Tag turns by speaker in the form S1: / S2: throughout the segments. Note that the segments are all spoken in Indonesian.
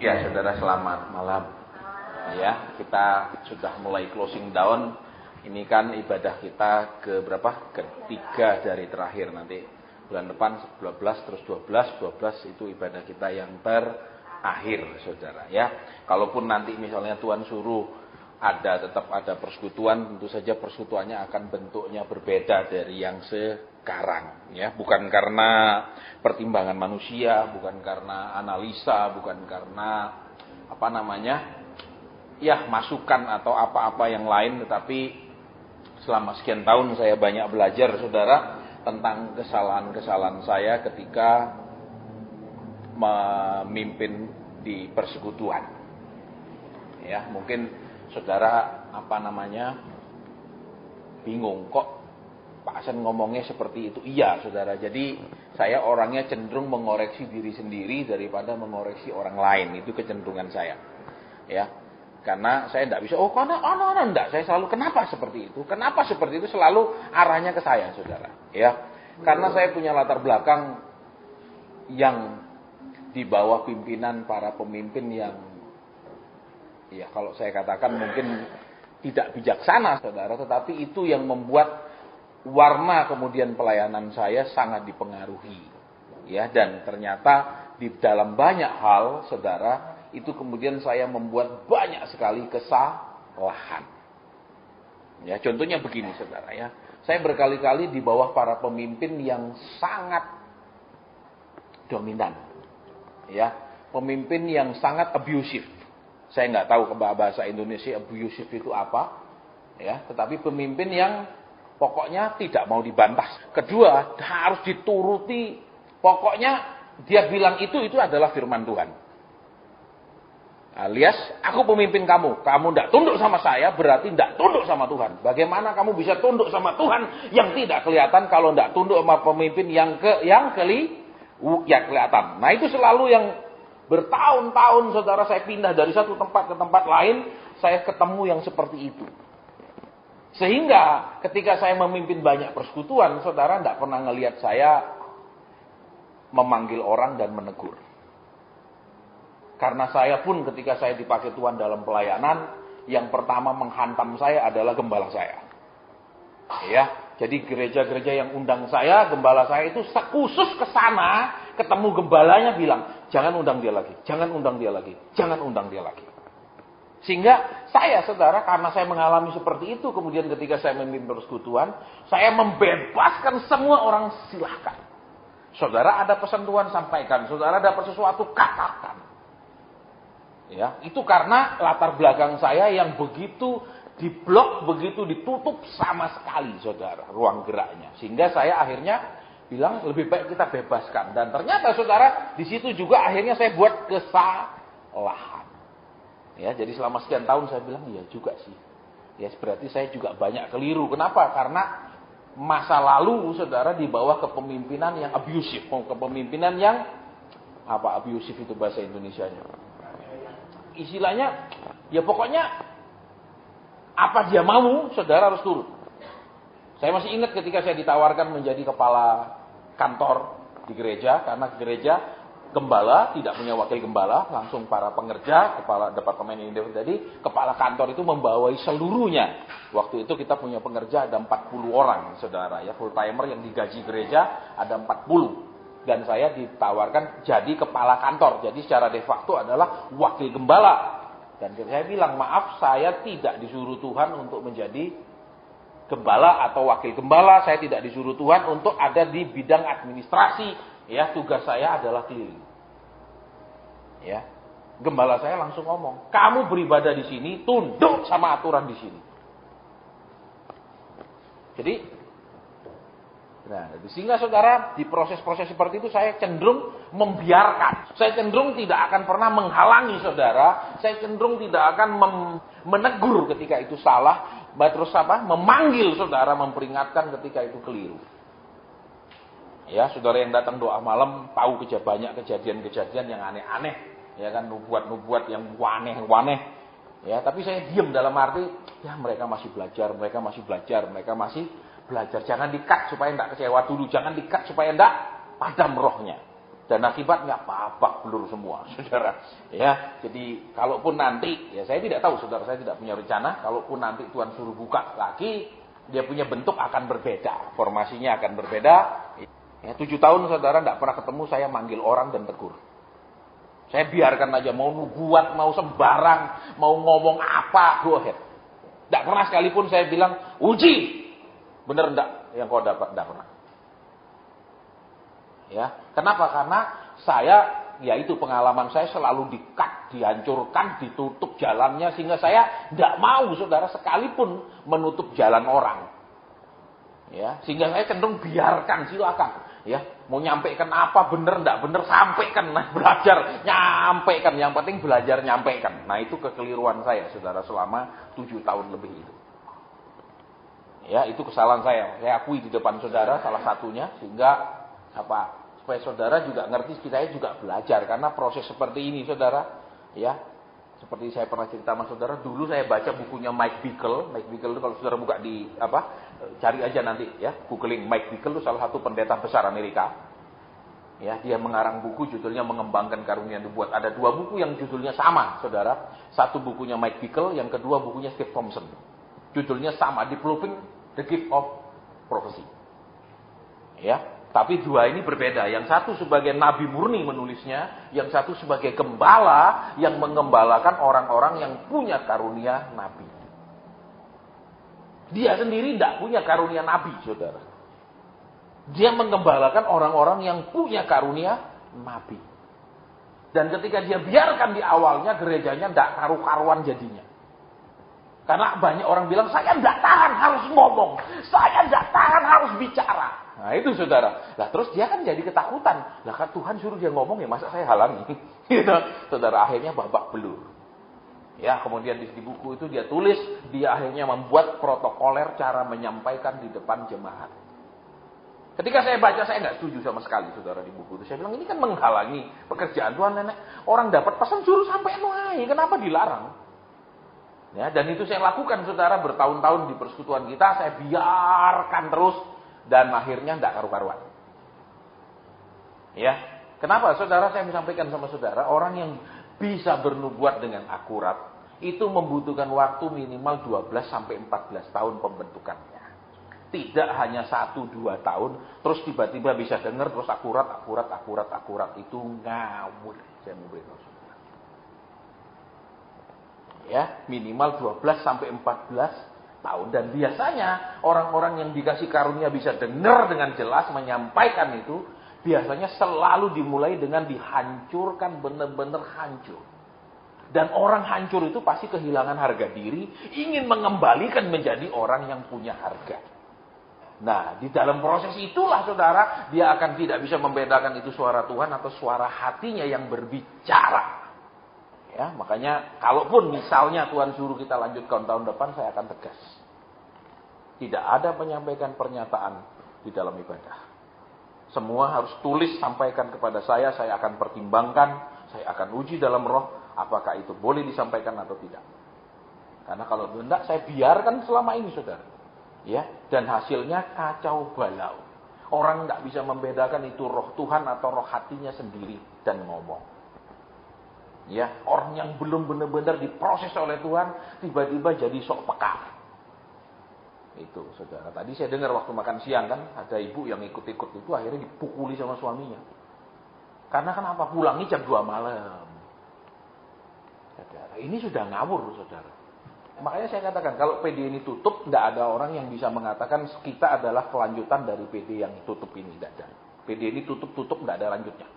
S1: Ya, saudara, selamat malam. Ya, kita sudah mulai closing down. Ini kan ibadah kita ke berapa? Ketiga dari terakhir. Nanti bulan depan 12 terus 12 itu ibadah kita yang terakhir, saudara. Ya, kalaupun nanti misalnya Tuhan suruh tetap ada persekutuan, tentu saja persekutuannya akan bentuknya berbeda dari yang sekarang, ya, bukan karena pertimbangan manusia, bukan karena analisa, bukan karena masukan atau apa-apa yang lain, tetapi selama sekian tahun saya banyak belajar, saudara, tentang kesalahan-kesalahan saya ketika memimpin di persekutuan. Ya, mungkin saudara bingung, kok Pak Asen ngomongnya seperti itu. Iya, saudara. Jadi saya orangnya cenderung mengoreksi diri sendiri daripada mengoreksi orang lain. Itu kecenderungan saya. Ya, karena saya tidak bisa. Enggak. Saya selalu kenapa seperti itu? Kenapa seperti itu? Selalu arahnya ke saya, saudara. Ya, karena saya punya latar belakang yang di bawah pimpinan para pemimpin yang, ya, kalau saya katakan mungkin tidak bijaksana, saudara. Tetapi itu yang membuat warna kemudian pelayanan saya sangat dipengaruhi, ya, dan ternyata di dalam banyak hal, saudara, itu kemudian saya membuat banyak sekali kesalahan. Ya, contohnya begini, saudara, ya, saya berkali-kali di bawah para pemimpin yang sangat dominan, ya, pemimpin yang sangat abusive. Saya nggak tahu bahasa Indonesia abusive itu apa, ya, tetapi pemimpin yang pokoknya tidak mau dibantah. Kedua, harus dituruti. Pokoknya dia bilang itu adalah firman Tuhan. Alias, aku pemimpin kamu. Kamu tidak tunduk sama saya, berarti tidak tunduk sama Tuhan. Bagaimana kamu bisa tunduk sama Tuhan yang tidak kelihatan kalau tidak tunduk sama pemimpin yang kelihatan. Nah, itu selalu yang bertahun-tahun, saudara, saya pindah dari satu tempat ke tempat lain, saya ketemu yang seperti itu. Sehingga ketika saya memimpin banyak persekutuan, saudara, tidak pernah ngelihat saya memanggil orang dan menegur. Karena saya pun ketika saya dipakai Tuhan dalam pelayanan, yang pertama menghantam saya adalah gembala saya. Ya, jadi gereja-gereja yang undang saya, gembala saya itu khusus ke sana, ketemu gembalanya bilang, jangan undang dia lagi, jangan undang dia lagi, jangan undang dia lagi. Sehingga saya, saudara, karena saya mengalami seperti itu, kemudian ketika saya memimpin persekutuan, saya membebaskan semua orang, silahkan. Saudara ada pesan Tuhan, sampaikan. Saudara dapat sesuatu, katakan. Ya, itu karena latar belakang saya yang begitu diblok, begitu ditutup sama sekali, saudara, ruang geraknya. Sehingga saya akhirnya bilang lebih baik kita bebaskan. Dan ternyata, saudara, di situ juga akhirnya saya buat kesalahan. Ya, jadi selama sekian tahun saya bilang, iya juga sih. Ya, berarti saya juga banyak keliru. Kenapa? Karena masa lalu, saudara, di bawah kepemimpinan yang abusive. Kepemimpinan yang, abusive itu bahasa Indonesianya? Istilahnya, ya pokoknya, apa dia mau, saudara harus turut. Saya masih ingat ketika saya ditawarkan menjadi kepala kantor di gereja, karena gereja gembala tidak punya wakil gembala, langsung para pengerja, kepala departemen ini jadi kepala kantor itu membawai seluruhnya. Waktu itu kita punya pengerja ada 40 orang, saudara, ya, full timer yang digaji gereja ada 40. Dan saya ditawarkan jadi kepala kantor, jadi secara de facto adalah wakil gembala. Dan saya bilang, maaf, saya tidak disuruh Tuhan untuk menjadi gembala atau wakil gembala, saya tidak disuruh Tuhan untuk ada di bidang administrasi. Ya, tugas saya adalah keliling. Ya, gembala saya langsung ngomong, kamu beribadah di sini, tunduk sama aturan di sini. Jadi, sehingga, saudara, di proses-proses seperti itu saya cenderung membiarkan. Saya cenderung tidak akan pernah menghalangi, saudara. Saya cenderung tidak akan menegur ketika itu salah. Terus memanggil saudara, memperingatkan ketika itu keliru. Ya, saudara yang datang doa malam tahu banyak kejadian-kejadian yang aneh-aneh, ya kan, nubuat-nubuat yang aneh-aneh. Ya, tapi saya diam dalam arti, ya mereka masih belajar. Jangan di-cut supaya enggak kecewa dulu, jangan di-cut supaya enggak padam rohnya. Dan akibatnya babak belur semua, saudara. Ya, jadi kalaupun nanti, ya saya tidak tahu, saudara, saya tidak punya rencana. Kalaupun nanti Tuhan suruh buka lagi, dia punya bentuk akan berbeda, formasinya akan berbeda. Ya, 7 tahun saudara tidak pernah ketemu saya manggil orang dan tegur. Saya biarkan aja, mau nubuat, mau sembarang, mau ngomong apa, go ahead. Tidak pernah sekalipun saya bilang, uji, bener enggak yang kau dapat, tidak pernah. Ya, kenapa? Karena saya, ya itu pengalaman saya selalu di-cut, dihancurkan, ditutup jalannya, sehingga saya tidak mau, saudara, sekalipun menutup jalan orang. Ya, sehingga saya cenderung biarkan, silakan. Ya, mau nyampaikan apa, bener enggak bener, sampaikan, nah, belajar, nyampaikan, yang penting belajar nyampaikan. Nah, itu kekeliruan saya, saudara, selama 7 tahun lebih itu. Ya, itu kesalahan saya akui di depan saudara, salah satunya, sehingga supaya saudara juga ngerti, saya juga belajar karena proses seperti ini, saudara. Ya, seperti saya pernah cerita sama saudara, dulu saya baca bukunya Mike Bickle. Mike Bickle itu kalau saudara buka di cari aja nanti ya, googling. Mike Bickle itu salah satu pendeta besar Amerika. Ya, dia mengarang buku judulnya Mengembangkan Karunia Nubuat. Ada 2 buku yang judulnya sama, saudara. Satu bukunya Mike Bickle, yang kedua bukunya Steve Thompson. Judulnya sama, Developing the Gift of Prophecy. Ya. Tapi 2 ini berbeda. Yang satu sebagai nabi murni menulisnya, yang satu sebagai gembala yang mengembalakan orang-orang yang punya karunia nabi. Dia sendiri tidak punya karunia nabi, saudara. Dia mengembalakan orang-orang yang punya karunia nabi. Dan ketika dia biarkan di awalnya, gerejanya tidak karu-karuan jadinya. Karena banyak orang bilang, saya tidak tahan harus ngomong, saya tidak tahan harus bicara. Nah itu saudara. Nah terus dia kan jadi ketakutan. Lah kan Tuhan suruh dia ngomong, ya masa saya halangi? Gitu. Saudara, akhirnya babak belur. Ya, kemudian di buku itu dia tulis, dia akhirnya membuat protokoler cara menyampaikan di depan jemaat. Ketika saya baca, saya nggak setuju sama sekali, saudara, di buku itu. Saya bilang, ini kan menghalangi pekerjaan Tuhan, nenek. Orang dapat pesan suruh sampai nuai, kenapa dilarang? Ya, dan itu saya lakukan, saudara, bertahun-tahun di persekutuan kita, saya biarkan terus. Dan akhirnya tidak karu-karuan. Ya, kenapa, saudara? Saya menyampaikan sama saudara, orang yang bisa bernubuat dengan akurat itu membutuhkan waktu minimal 12 sampai 14 tahun pembentukannya. Tidak hanya 1-2 tahun, terus tiba-tiba bisa dengar terus akurat itu ngawur. Saya mau beritahu saudara. Ya, minimal 12 sampai 14 tahun. Dan biasanya orang-orang yang dikasih karunia bisa dengar dengan jelas, menyampaikan itu, biasanya selalu dimulai dengan dihancurkan, benar-benar hancur. Dan orang hancur itu pasti kehilangan harga diri, ingin mengembalikan menjadi orang yang punya harga. Nah, di dalam proses itulah, saudara, dia akan tidak bisa membedakan itu suara Tuhan atau suara hatinya yang berbicara. Ya, makanya kalaupun misalnya Tuhan suruh kita lanjutkan tahun depan, saya akan tegas. Tidak ada menyampaikan pernyataan di dalam ibadah. Semua harus tulis, sampaikan kepada saya akan pertimbangkan, saya akan uji dalam roh, apakah itu boleh disampaikan atau tidak. Karena kalau tidak, saya biarkan selama ini, saudara. Ya, dan hasilnya kacau balau. Orang tidak bisa membedakan itu roh Tuhan atau roh hatinya sendiri dan ngomong. Ya, orang yang belum benar-benar diproses oleh Tuhan tiba-tiba jadi sok peka. Itu, saudara. Tadi saya dengar waktu makan siang kan, ada ibu yang ikut-ikut itu akhirnya dipukuli sama suaminya. Karena kenapa? Pulangnya jam 2 malam. Saudara, ini sudah ngawur, saudara. Makanya saya katakan, kalau PD ini tutup, tidak ada orang yang bisa mengatakan kita adalah kelanjutan dari PD yang tutup ini. Tidak ada. PD ini tutup-tutup, tidak ada lanjutnya.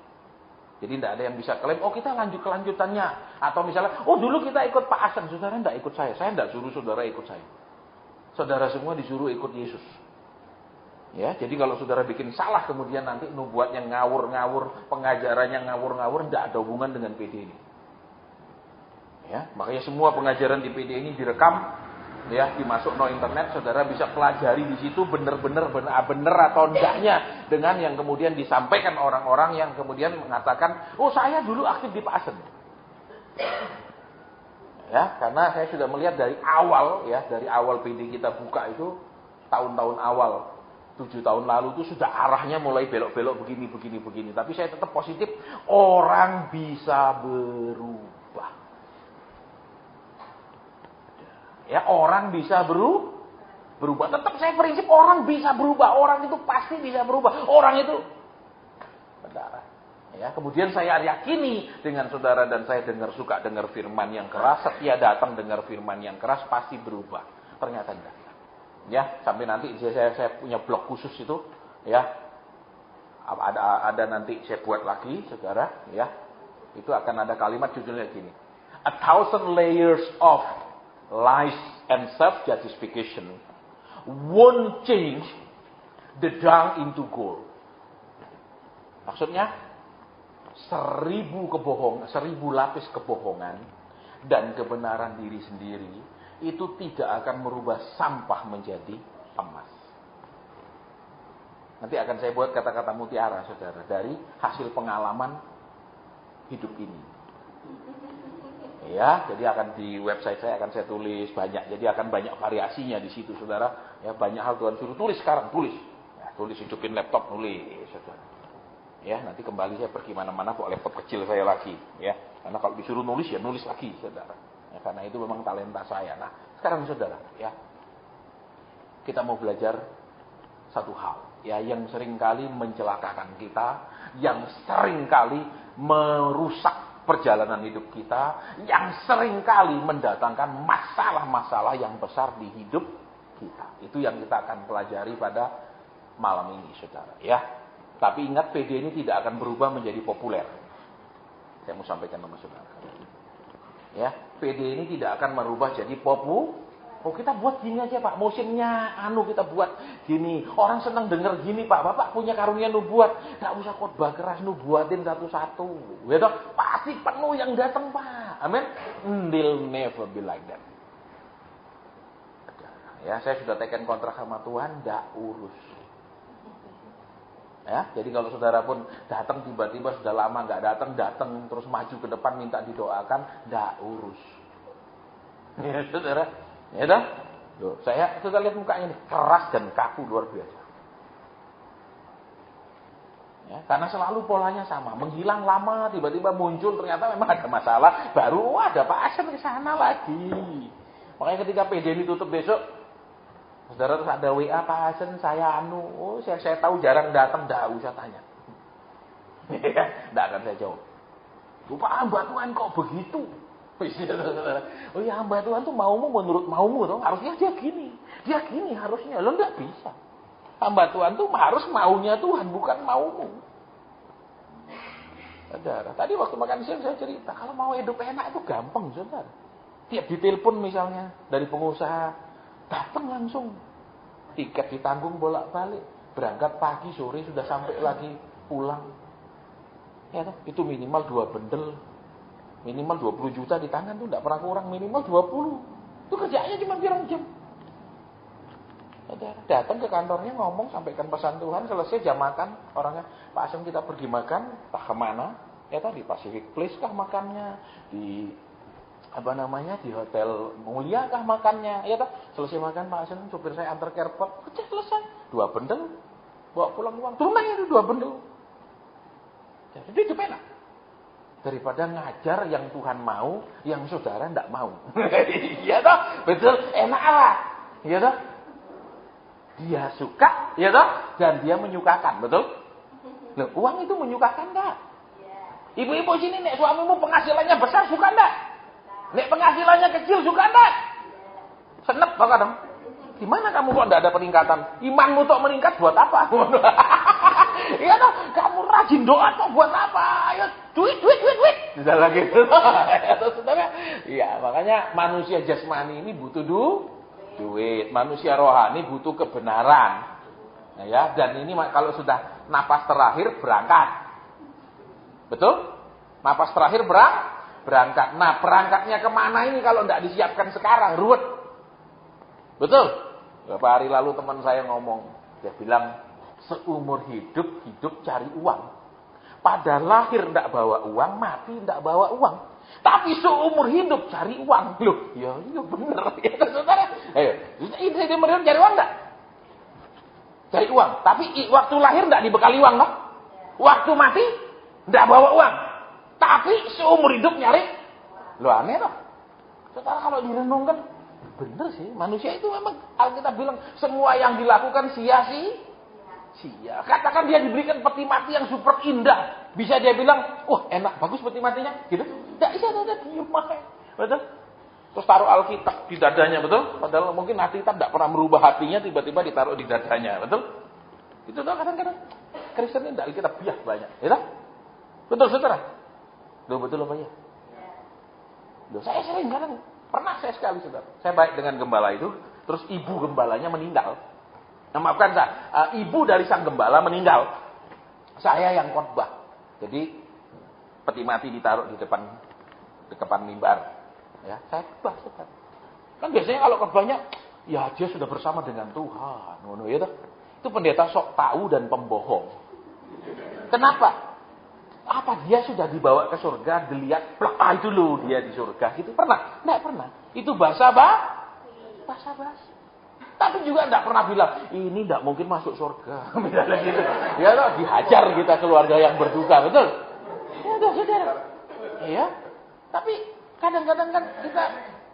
S1: Jadi tidak ada yang bisa klaim, oh kita lanjut kelanjutannya. Atau misalnya, oh dulu kita ikut Pak Hasan, saudara tidak ikut saya. Saya tidak suruh saudara ikut saya. Saudara semua disuruh ikut Yesus. Ya, jadi kalau saudara bikin salah, kemudian nanti nubuatnya ngawur-ngawur, pengajarannya ngawur-ngawur, tidak ada hubungan dengan PD ini. Ya, makanya semua pengajaran di PD ini direkam, ya, dimasuk no internet, saudara bisa pelajari di situ benar atau enggaknya dengan yang kemudian disampaikan orang-orang yang kemudian mengatakan, oh saya dulu aktif di Pak Asen. Ya, karena saya sudah melihat dari awal, ya, dari awal PD kita buka itu tahun-tahun awal, 7 tahun lalu itu sudah arahnya mulai belok-belok begini. Tapi saya tetap positif, orang bisa berubah. Ya, orang bisa berubah. Tetap saya prinsip orang bisa berubah. Orang itu pasti bisa berubah. Orang itu benar. Ya, kemudian saya yakini dengan saudara dan saya suka dengar firman yang keras, setia datang dengar firman yang keras pasti berubah. Ternyata enggak. Ya, sampai nanti saya punya blog khusus itu, ya. Ada nanti saya buat lagi, saudara, ya. Itu akan ada kalimat judulnya gini. 1,000 layers of lies and self-justification won't change the dung into gold. Maksudnya 1,000 lapis kebohongan dan kebenaran diri sendiri itu tidak akan merubah sampah menjadi emas. Nanti akan saya buat kata-kata mutiara, saudara, dari hasil pengalaman hidup ini. Ya, jadi akan di website saya akan saya tulis banyak. Jadi akan banyak variasinya di situ, saudara. Ya, banyak hal Tuhan suruh tulis sekarang, tulis. Ya, tulis, hidupin laptop, tulis, saudara. Ya, nanti kembali saya pergi mana-mana bawa laptop kecil saya lagi, ya. Karena kalau disuruh nulis ya nulis lagi, saudara. Ya, karena itu memang talenta saya. Nah, sekarang saudara, ya. Kita mau belajar satu hal, ya, yang seringkali mencelakakan kita, yang seringkali merusak perjalanan hidup kita, yang seringkali mendatangkan masalah-masalah yang besar di hidup kita. Itu yang kita akan pelajari pada malam ini, saudara, ya. Tapi ingat, PD ini tidak akan berubah menjadi populer. Saya mau sampaikan sama saudara. Ya, PD ini tidak akan merubah jadi Oh, kita buat gini aja, Pak. Musimnya kita buat gini. Orang senang dengar gini, Pak. Bapak punya karunia nubuat. Enggak usah khotbah keras, nubuatin satu-satu. Ya toh, pasti penuh yang datang, Pak. Amin. They'll never be like that. Ya, saya sudah teken kontrak sama Tuhan, enggak urus. Ya, jadi kalau saudara pun datang tiba-tiba sudah lama nggak datang terus maju ke depan minta didoakan, nggak urus. Ya, saudara, ya dah. Loh, saya sudah lihat mukanya ini keras dan kaku luar biasa. Ya, karena selalu polanya sama, menghilang lama, tiba-tiba muncul ternyata memang ada masalah, baru ada Pak Asen ke sana lagi. Makanya ketika PD ini tutup besok, saudara terus ada WA, Pak Hasan, saya saya tahu jarang datang, enggak usah tanya. Enggak akan saya jawab. Pak, hamba Tuhan kok begitu? Oh ya, hamba Tuhan tuh maumu menurut maumu, toh. Harusnya dia gini harusnya. Lo enggak bisa. Hamba Tuhan tuh harus maunya Tuhan, bukan maumu. Saudara, tadi waktu makan siang saya cerita, kalau mau hidup enak itu gampang, saudara. Tiap ditelepon misalnya dari pengusaha, datang langsung, tiket ditanggung bolak-balik, berangkat pagi sore sudah sampai lagi pulang. Ya, itu minimal 2 bendel, minimal 20 juta di tangan tuh tidak pernah kurang, minimal 20. Itu kerjanya cuma pirang jam. Datang ke kantornya ngomong, sampaikan pesan Tuhan, selesai jam makan, orangnya, Pak Asem kita pergi makan, tak kemana? Ya tadi Pacific Place kah makannya, di di hotel mulia kah makannya, ya toh. Selesai makan Pak Hasan, supir saya antar ke airport, udah selesai, 2 bendel, bawa pulang uang, tunai itu 2 bendel. Jadi itu enak daripada ngajar yang Tuhan mau, yang saudara enggak mau. Iya toh, betul, enak lah, ya toh. Dia suka, ya toh, dan dia menyukakan, betul. Loh, uang itu menyukakan enggak? Ibu-ibu sini nek suamimu penghasilannya besar, suka enggak? Nek penghasilannya kecil, suka enggak? Senep kok kadang. Gimana kamu kok enggak ada peningkatan? Imanmu tok meningkat buat apa? Iya toh, kamu rajin doa tok buat apa? Ayo duit. Bisa lagi gitu. Saudara. Iya, makanya manusia jasmani ini butuh duit. Manusia rohani butuh kebenaran. Nah, ya, dan ini kalau sudah napas terakhir berangkat. Betul? Napas terakhir berangkat. Nah, berangkatnya kemana ini kalau tidak disiapkan sekarang? Ruwet. Betul? Beberapa hari lalu teman saya ngomong. Dia bilang, seumur hidup cari uang. Pada lahir tidak bawa uang, mati tidak bawa uang. Tapi seumur hidup cari uang. Loh, ya benar. Ya, saudara. Ayo, ini cari uang enggak? Cari uang. Tapi waktu lahir tidak dibekali uang, toh? Waktu mati tidak bawa uang. Tapi seumur hidup nyari. Lo aneh, toh? Saudara kalau direnungkan, bener sih. Manusia itu memang, Alkitab bilang, semua yang dilakukan sia-sia. Katakan dia diberikan peti mati yang super indah. Bisa dia bilang, wah enak, bagus peti matinya. Gitu. Tidak bisa, ada diem aja. Betul? Terus taruh Alkitab di dadanya, betul? Padahal mungkin Alkitab tidak pernah merubah hatinya, tiba-tiba ditaruh di dadanya, betul? Itu tuh kadang-kadang Kristen ini tidak Alkitab biak banyak, ya? Betul, saudara? Loh, betul apa ya? Loh, saya sering kadang, pernah saya sekali, saudara. Saya baik dengan gembala itu, terus ibu gembalanya meninggal. Nah, maafkan saya, ibu dari sang gembala meninggal. Saya yang khotbah. Jadi peti mati ditaruh di depan mimbar. Ya, saya khotbah, saudara. Kan biasanya kalau khotbahnya, ya dia sudah bersama dengan Tuhan, ngono ya toh. Itu pendeta sok tahu dan pembohong. Kenapa? Apa dia sudah dibawa ke surga, dilihat, itu loh dia di surga, gitu pernah? Tidak pernah. Itu basa basi. Tapi juga tidak pernah bilang, ini tidak mungkin masuk surga. Misalnya gitu. Ya toh, dihajar kita keluarga yang berduka, betul? Ya udah, saudara. Iya. Tapi kadang-kadang kan kita,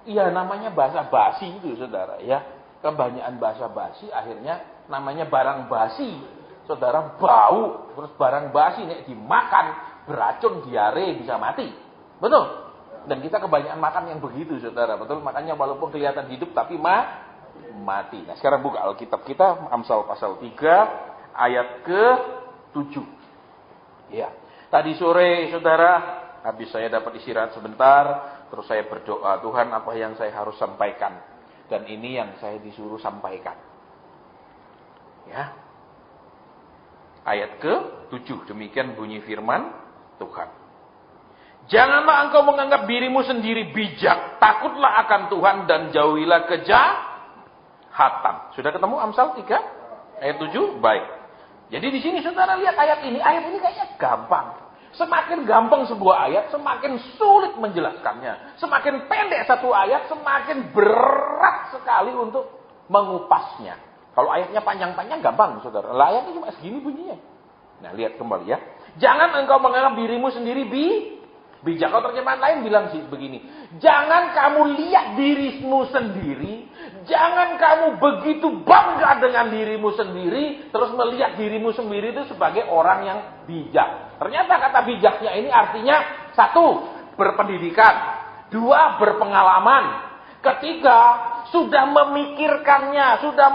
S1: ya namanya bahasa basi itu, saudara, ya. Kebanyakan bahasa basi, akhirnya namanya barang basi. Saudara, bau, terus barang basi, nek dimakan, beracun, diare, bisa mati. Betul? Dan kita kebanyakan makan yang begitu, saudara. Betul? Makanya walaupun kelihatan hidup, tapi mati. Nah, sekarang buka Alkitab kita, Amsal pasal 3, ayat ke-7. Ya. Tadi sore, saudara, habis saya dapat istirahat sebentar, terus saya berdoa, Tuhan apa yang saya harus sampaikan? Dan ini yang saya disuruh sampaikan. Ya. Ayat ke-7, demikian bunyi firman Tuhan. Janganlah engkau menganggap dirimu sendiri bijak, takutlah akan Tuhan dan jauhilah kejahatan. Sudah ketemu Amsal 3 ayat 7? Baik. Jadi di sini saudara lihat ayat ini kayaknya gampang. Semakin gampang sebuah ayat, semakin sulit menjelaskannya. Semakin pendek satu ayat, semakin berat sekali untuk mengupasnya. Kalau ayatnya panjang-panjang gampang, saudara. Lah ayatnya cuma segini bunyinya. Nah, lihat kembali ya. Jangan engkau menganggap dirimu sendiri bijak. Kalau terjemahan lain bilang sih begini. Jangan kamu lihat dirimu sendiri. Jangan kamu begitu bangga dengan dirimu sendiri. Terus melihat dirimu sendiri itu sebagai orang yang bijak. Ternyata kata bijaknya ini artinya 1, berpendidikan. 2, berpengalaman. Ketiga, sudah memikirkannya, sudah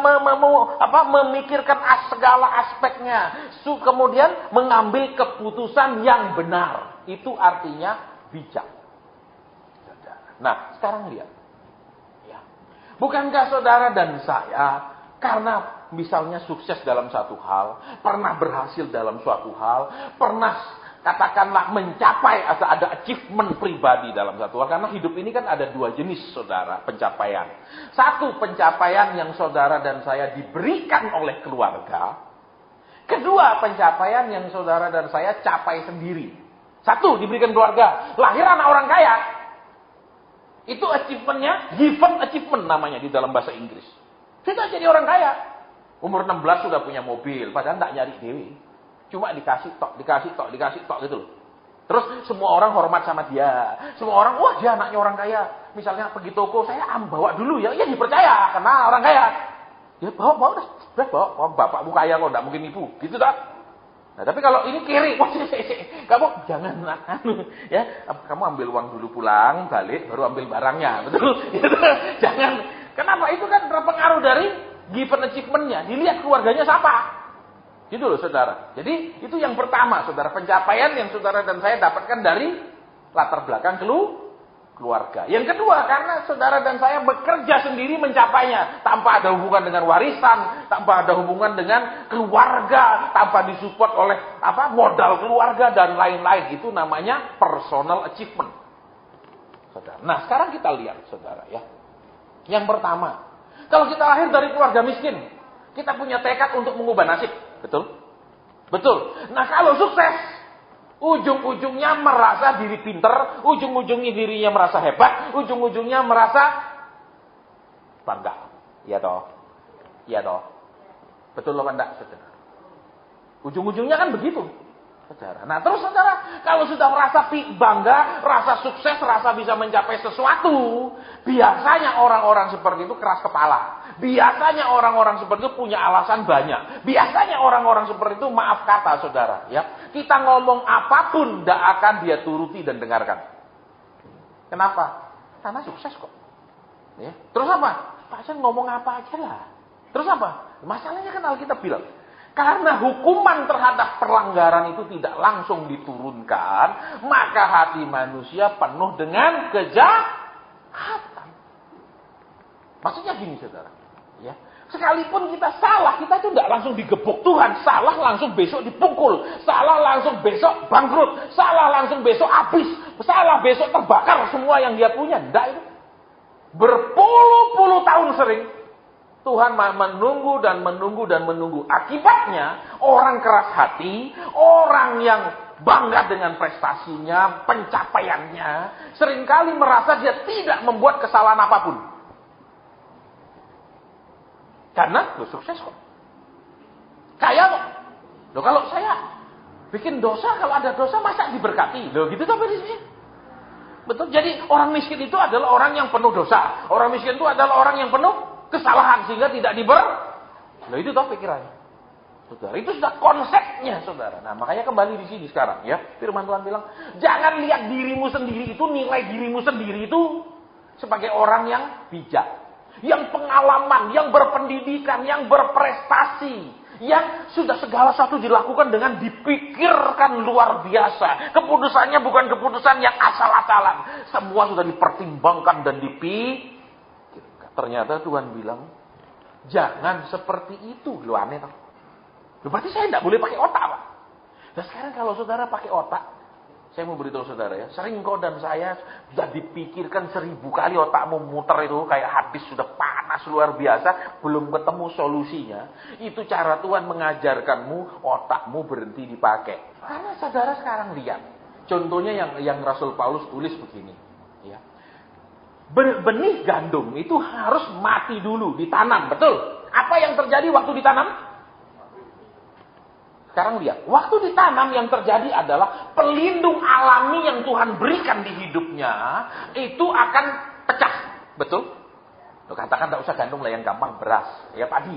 S1: memikirkan segala aspeknya. Kemudian mengambil keputusan yang benar. Itu artinya bijak. Nah, sekarang lihat. Ya. Bukankah saudara dan saya, karena misalnya sukses dalam satu hal, pernah berhasil dalam suatu hal, pernah katakanlah mencapai atau ada achievement pribadi dalam satu hal. Karena hidup ini kan ada 2 jenis, saudara, pencapaian. 1, pencapaian yang saudara dan saya diberikan oleh keluarga. 2, pencapaian yang saudara dan saya capai sendiri. 1, diberikan keluarga. Lahir anak orang kaya. Itu achievementnya, given achievement namanya di dalam bahasa Inggris. Kita jadi orang kaya. Umur 16 sudah punya mobil, padahal tak nyari dewi. Cuma dikasih tok gitu loh. Terus semua orang hormat sama dia. Semua orang, wah dia anaknya orang kaya. Misalnya pergi toko, saya bawa dulu ya. Ya dipercaya, karena orang kaya. Ya bawa. Bapakmu kaya kok, tidak mungkin ibu. Gitu tak? Nah tapi kalau ini kiri, kamu jangan ya. Kamu ambil uang dulu pulang, balik, baru ambil barangnya. Betul? Gitu. Jangan. Kenapa? Itu kan terpengaruh dari given achievement-nya. Dilihat keluarganya siapa. Gitu loh saudara. Jadi itu yang pertama saudara. Pencapaian yang saudara dan saya dapatkan dari latar belakang keluarga. Yang kedua karena saudara dan saya bekerja sendiri mencapainya. Tanpa ada hubungan dengan warisan. Tanpa ada hubungan dengan keluarga. Tanpa disupport oleh modal keluarga dan lain-lain. Itu namanya personal achievement. Saudara. Nah sekarang kita lihat saudara ya. Yang pertama. Kalau kita lahir dari keluarga miskin. Kita punya tekad untuk mengubah nasib. Betul? Betul. Nah kalau sukses, ujung-ujungnya merasa diri pinter, ujung-ujungnya dirinya merasa hebat, ujung-ujungnya merasa bangga. Iya toh? Iya toh? Betul apa enggak, saudara? Ujung-ujungnya kan begitu, saudara. Nah terus saudara, kalau sudah merasa bangga, rasa sukses, rasa bisa mencapai sesuatu, biasanya orang-orang seperti itu keras kepala. Biasanya orang-orang seperti itu punya alasan banyak. Biasanya orang-orang seperti itu maaf kata, saudara. Ya, kita ngomong apapun, tidak akan dia turuti dan dengarkan. Kenapa? Karena sukses kok. Ya. Terus apa? Pasien ngomong apa aja lah. Terus apa? Masalahnya kan Alkitab bilang, karena hukuman terhadap pelanggaran itu tidak langsung diturunkan, maka hati manusia penuh dengan kejahatan. Maksudnya gini, saudara. Ya. Sekalipun kita salah, kita itu tidak langsung digebuk Tuhan. Salah langsung besok dipukul. Salah langsung besok bangkrut. Salah langsung besok habis. Salah besok terbakar semua yang dia punya. Tidak itu. Berpuluh-puluh tahun sering Tuhan menunggu dan menunggu dan menunggu. Akibatnya orang keras hati, orang yang bangga dengan prestasinya, pencapaiannya, seringkali merasa dia tidak membuat kesalahan apapun. Karena lo sukses kok. Kaya kok. Loh kalau saya bikin dosa, kalau ada dosa masa diberkati? Loh gitu sampai di sini. Betul. Jadi orang miskin itu adalah orang yang penuh dosa. Orang miskin itu adalah orang yang penuh kesalahan sehingga tidak Loh itu toh pikirannya. Saudara, itu sudah konsepnya, saudara. Nah, makanya kembali di sini sekarang ya. Firman Tuhan bilang, jangan lihat dirimu sendiri itu, nilai dirimu sendiri itu sebagai orang yang bijak, yang pengalaman, yang berpendidikan, yang berprestasi, yang sudah segala sesuatu dilakukan dengan dipikirkan luar biasa. Keputusannya bukan keputusan yang asal-asalan. Semua sudah dipertimbangkan dan dipikirkan. Ternyata Tuhan bilang, jangan seperti itu. Lu aneh toh. Lu berarti saya tidak boleh pakai otak, Pak. Dan sekarang kalau saudara pakai otak, saya mau beritahu saudara ya, sering kau dan saya sudah dipikirkan 1000 kali otakmu muter itu kayak habis, sudah panas luar biasa, belum ketemu solusinya. Itu cara Tuhan mengajarkanmu, otakmu berhenti dipakai. Karena saudara sekarang lihat, contohnya yang Rasul Paulus tulis begini, ya. Benih gandum itu harus mati dulu, ditanam, betul? Apa yang terjadi waktu ditanam? Sekarang lihat, waktu ditanam yang terjadi adalah pelindung alami yang Tuhan berikan di hidupnya itu akan pecah, betul? Loh, katakan tidak usah gandum lah, yang gampang beras, ya padi.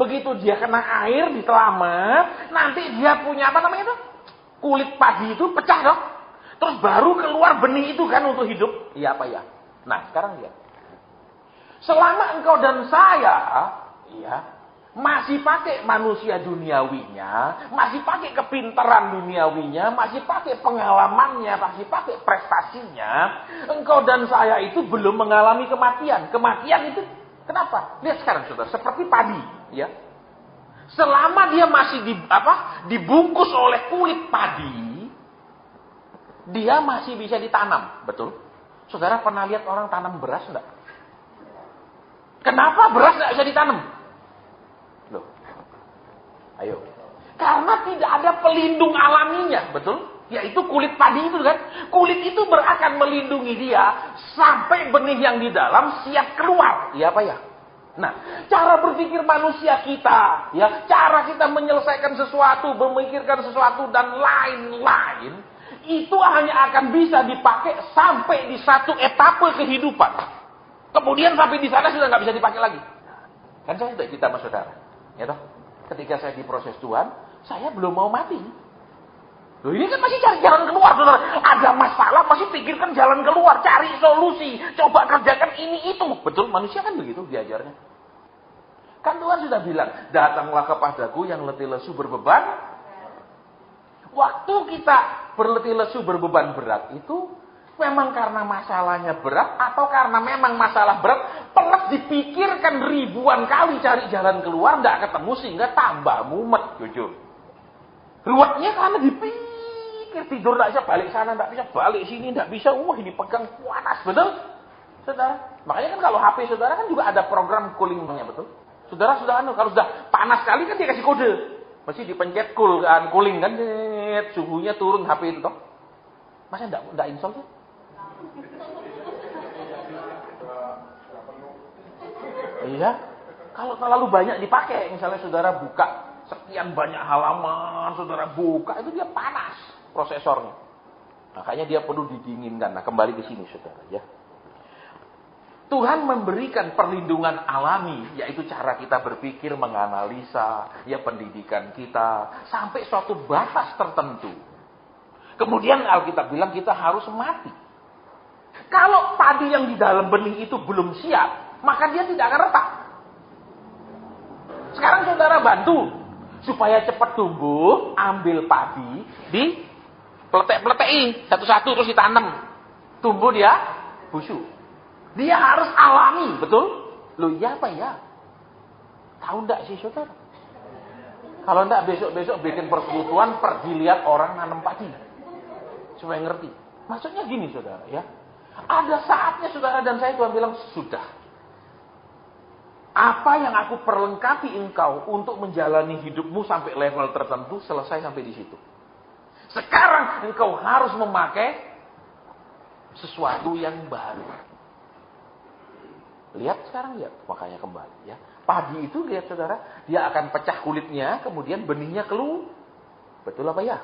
S1: Begitu dia kena air, diselamat, nanti dia punya apa namanya itu? Kulit padi itu pecah dong. Terus baru keluar benih itu kan untuk hidup, iya apa ya? Nah sekarang lihat, selama engkau dan saya, ya, masih pakai manusia duniawinya, masih pakai kepintaran duniawinya, masih pakai pengalamannya, masih pakai prestasinya, engkau dan saya itu belum mengalami kematian. Kematian itu kenapa? Lihat sekarang saudara, seperti padi, ya. Selama dia masih dibungkus oleh kulit padi, dia masih bisa ditanam, betul? Saudara pernah lihat orang tanam beras enggak? Kenapa beras enggak bisa ditanam? Loh, ayo. Karena tidak ada pelindung alaminya, betul? Yaitu kulit padi itu kan. Kulit itu akan melindungi dia sampai benih yang di dalam siap keluar. Iya apa ya? Nah, cara berpikir manusia kita, ya, cara kita menyelesaikan sesuatu, memikirkan sesuatu dan lain-lain, itu hanya akan bisa dipakai sampai di satu etape kehidupan. Kemudian sampai di sana sudah nggak bisa dipakai lagi. Kan saya sudah cerita sama saudara. Ya toh, ketika saya diproses Tuhan, saya belum mau mati. Loh, ini kan masih cari jalan keluar, saudara. Ada masalah, masih pikirkan jalan keluar, cari solusi, coba kerjakan ini itu. Betul, manusia kan begitu diajarnya. Kan Tuhan sudah bilang, datanglah kepadaku yang letih lesu berbeban. Waktu kita berletih lesu berbeban berat itu, memang karena masalahnya berat atau karena memang masalah berat pernah dipikirkan ribuan kali cari jalan keluar tidak ketemu sehingga tambah mumet, jujur. Ruwetnya karena dipikir, tidur tidak bisa balik sana, tidak bisa balik sini, tidak bisa, ini pegang panas, betul? Saudara, makanya kan kalau HP saudara kan juga ada program coolingnya, betul? Saudara sudah kalau sudah panas sekali kan dia kasih kode, mesti dipencet cooling kan, suhunya turun HP itu toh. Masa tidak install sih? Iya. Kalau terlalu banyak dipakai, misalnya saudara buka sekian banyak halaman, saudara buka, itu dia panas prosesornya. Makanya dia perlu didinginkan. Nah, kembali ke sini saudara ya. Tuhan memberikan perlindungan alami, yaitu cara kita berpikir, menganalisa, ya pendidikan kita, sampai suatu batas tertentu. Kemudian Alkitab bilang kita harus mati. Kalau padi yang di dalam benih itu belum siap, maka dia tidak akan retak. Sekarang saudara bantu, supaya cepat tumbuh, ambil padi, dipeletek-peleteki satu-satu terus ditanam. Tumbuh dia busuk. Dia harus alami, betul? Loh iya apa ya? Tahu enggak sih saudara? Kalau enggak besok-besok bikin persekutuan, pergi lihat orang nanam padi. Supaya ngerti. Maksudnya gini saudara ya. Ada saatnya saudara dan saya Tuhan bilang, sudah. Apa yang aku perlengkapi engkau untuk menjalani hidupmu sampai level tertentu, selesai sampai di situ. Sekarang engkau harus memakai sesuatu yang baru. Lihat sekarang, lihat. Makanya kembali ya. Padi itu lihat saudara, dia akan pecah kulitnya, kemudian benihnya keluar. Betul apa ya?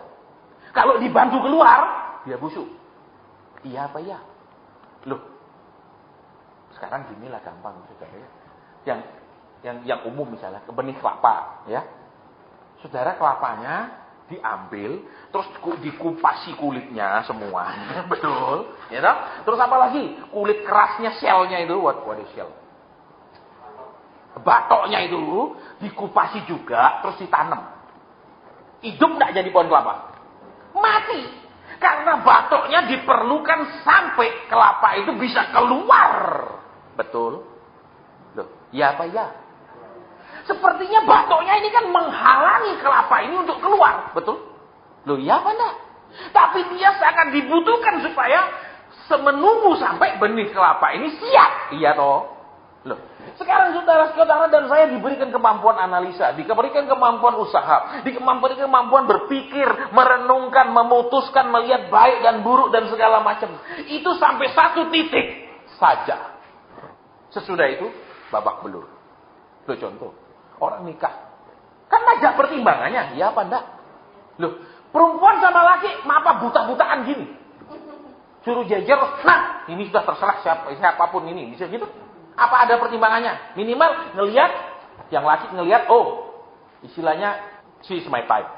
S1: Kalau dibantu keluar, dia busuk. Iya apa ya? Loh. Sekarang ginilah gampang saudara ya. Yang umum misalnya, benih kelapa ya. Saudara, kelapanya diambil, terus dikupasi kulitnya semua, betul, ya toh? Terus apa lagi? Kulit kerasnya, shellnya itu, what is shell? Batoknya itu dikupasi juga, terus ditanam. Hidup nggak jadi pohon kelapa? Mati, karena batoknya diperlukan sampai kelapa itu bisa keluar, betul? Loh, ya apa ya? Sepertinya batoknya ini kan menghalangi kelapa ini untuk keluar. Betul? Loh iya apa enggak? Tapi dia akan dibutuhkan supaya menunggu sampai benih kelapa ini siap. Iya toh? Loh. Sekarang saudara-saudara dan saya diberikan kemampuan analisa, diberikan kemampuan usaha, diberikan kemampuan berpikir, merenungkan, memutuskan, melihat baik dan buruk dan segala macam. Itu sampai satu titik saja. Sesudah itu babak belur. Loh contoh. Orang nikah. Kan ada pertimbangannya. Ya apa enggak? Loh, perempuan sama laki, apa buta-butaan gini? Suruh jejer, nah, ini sudah terserah siapapun ini. Bisa gitu? Apa ada pertimbangannya? Minimal ngelihat, yang laki ngelihat, oh, istilahnya, she is my type.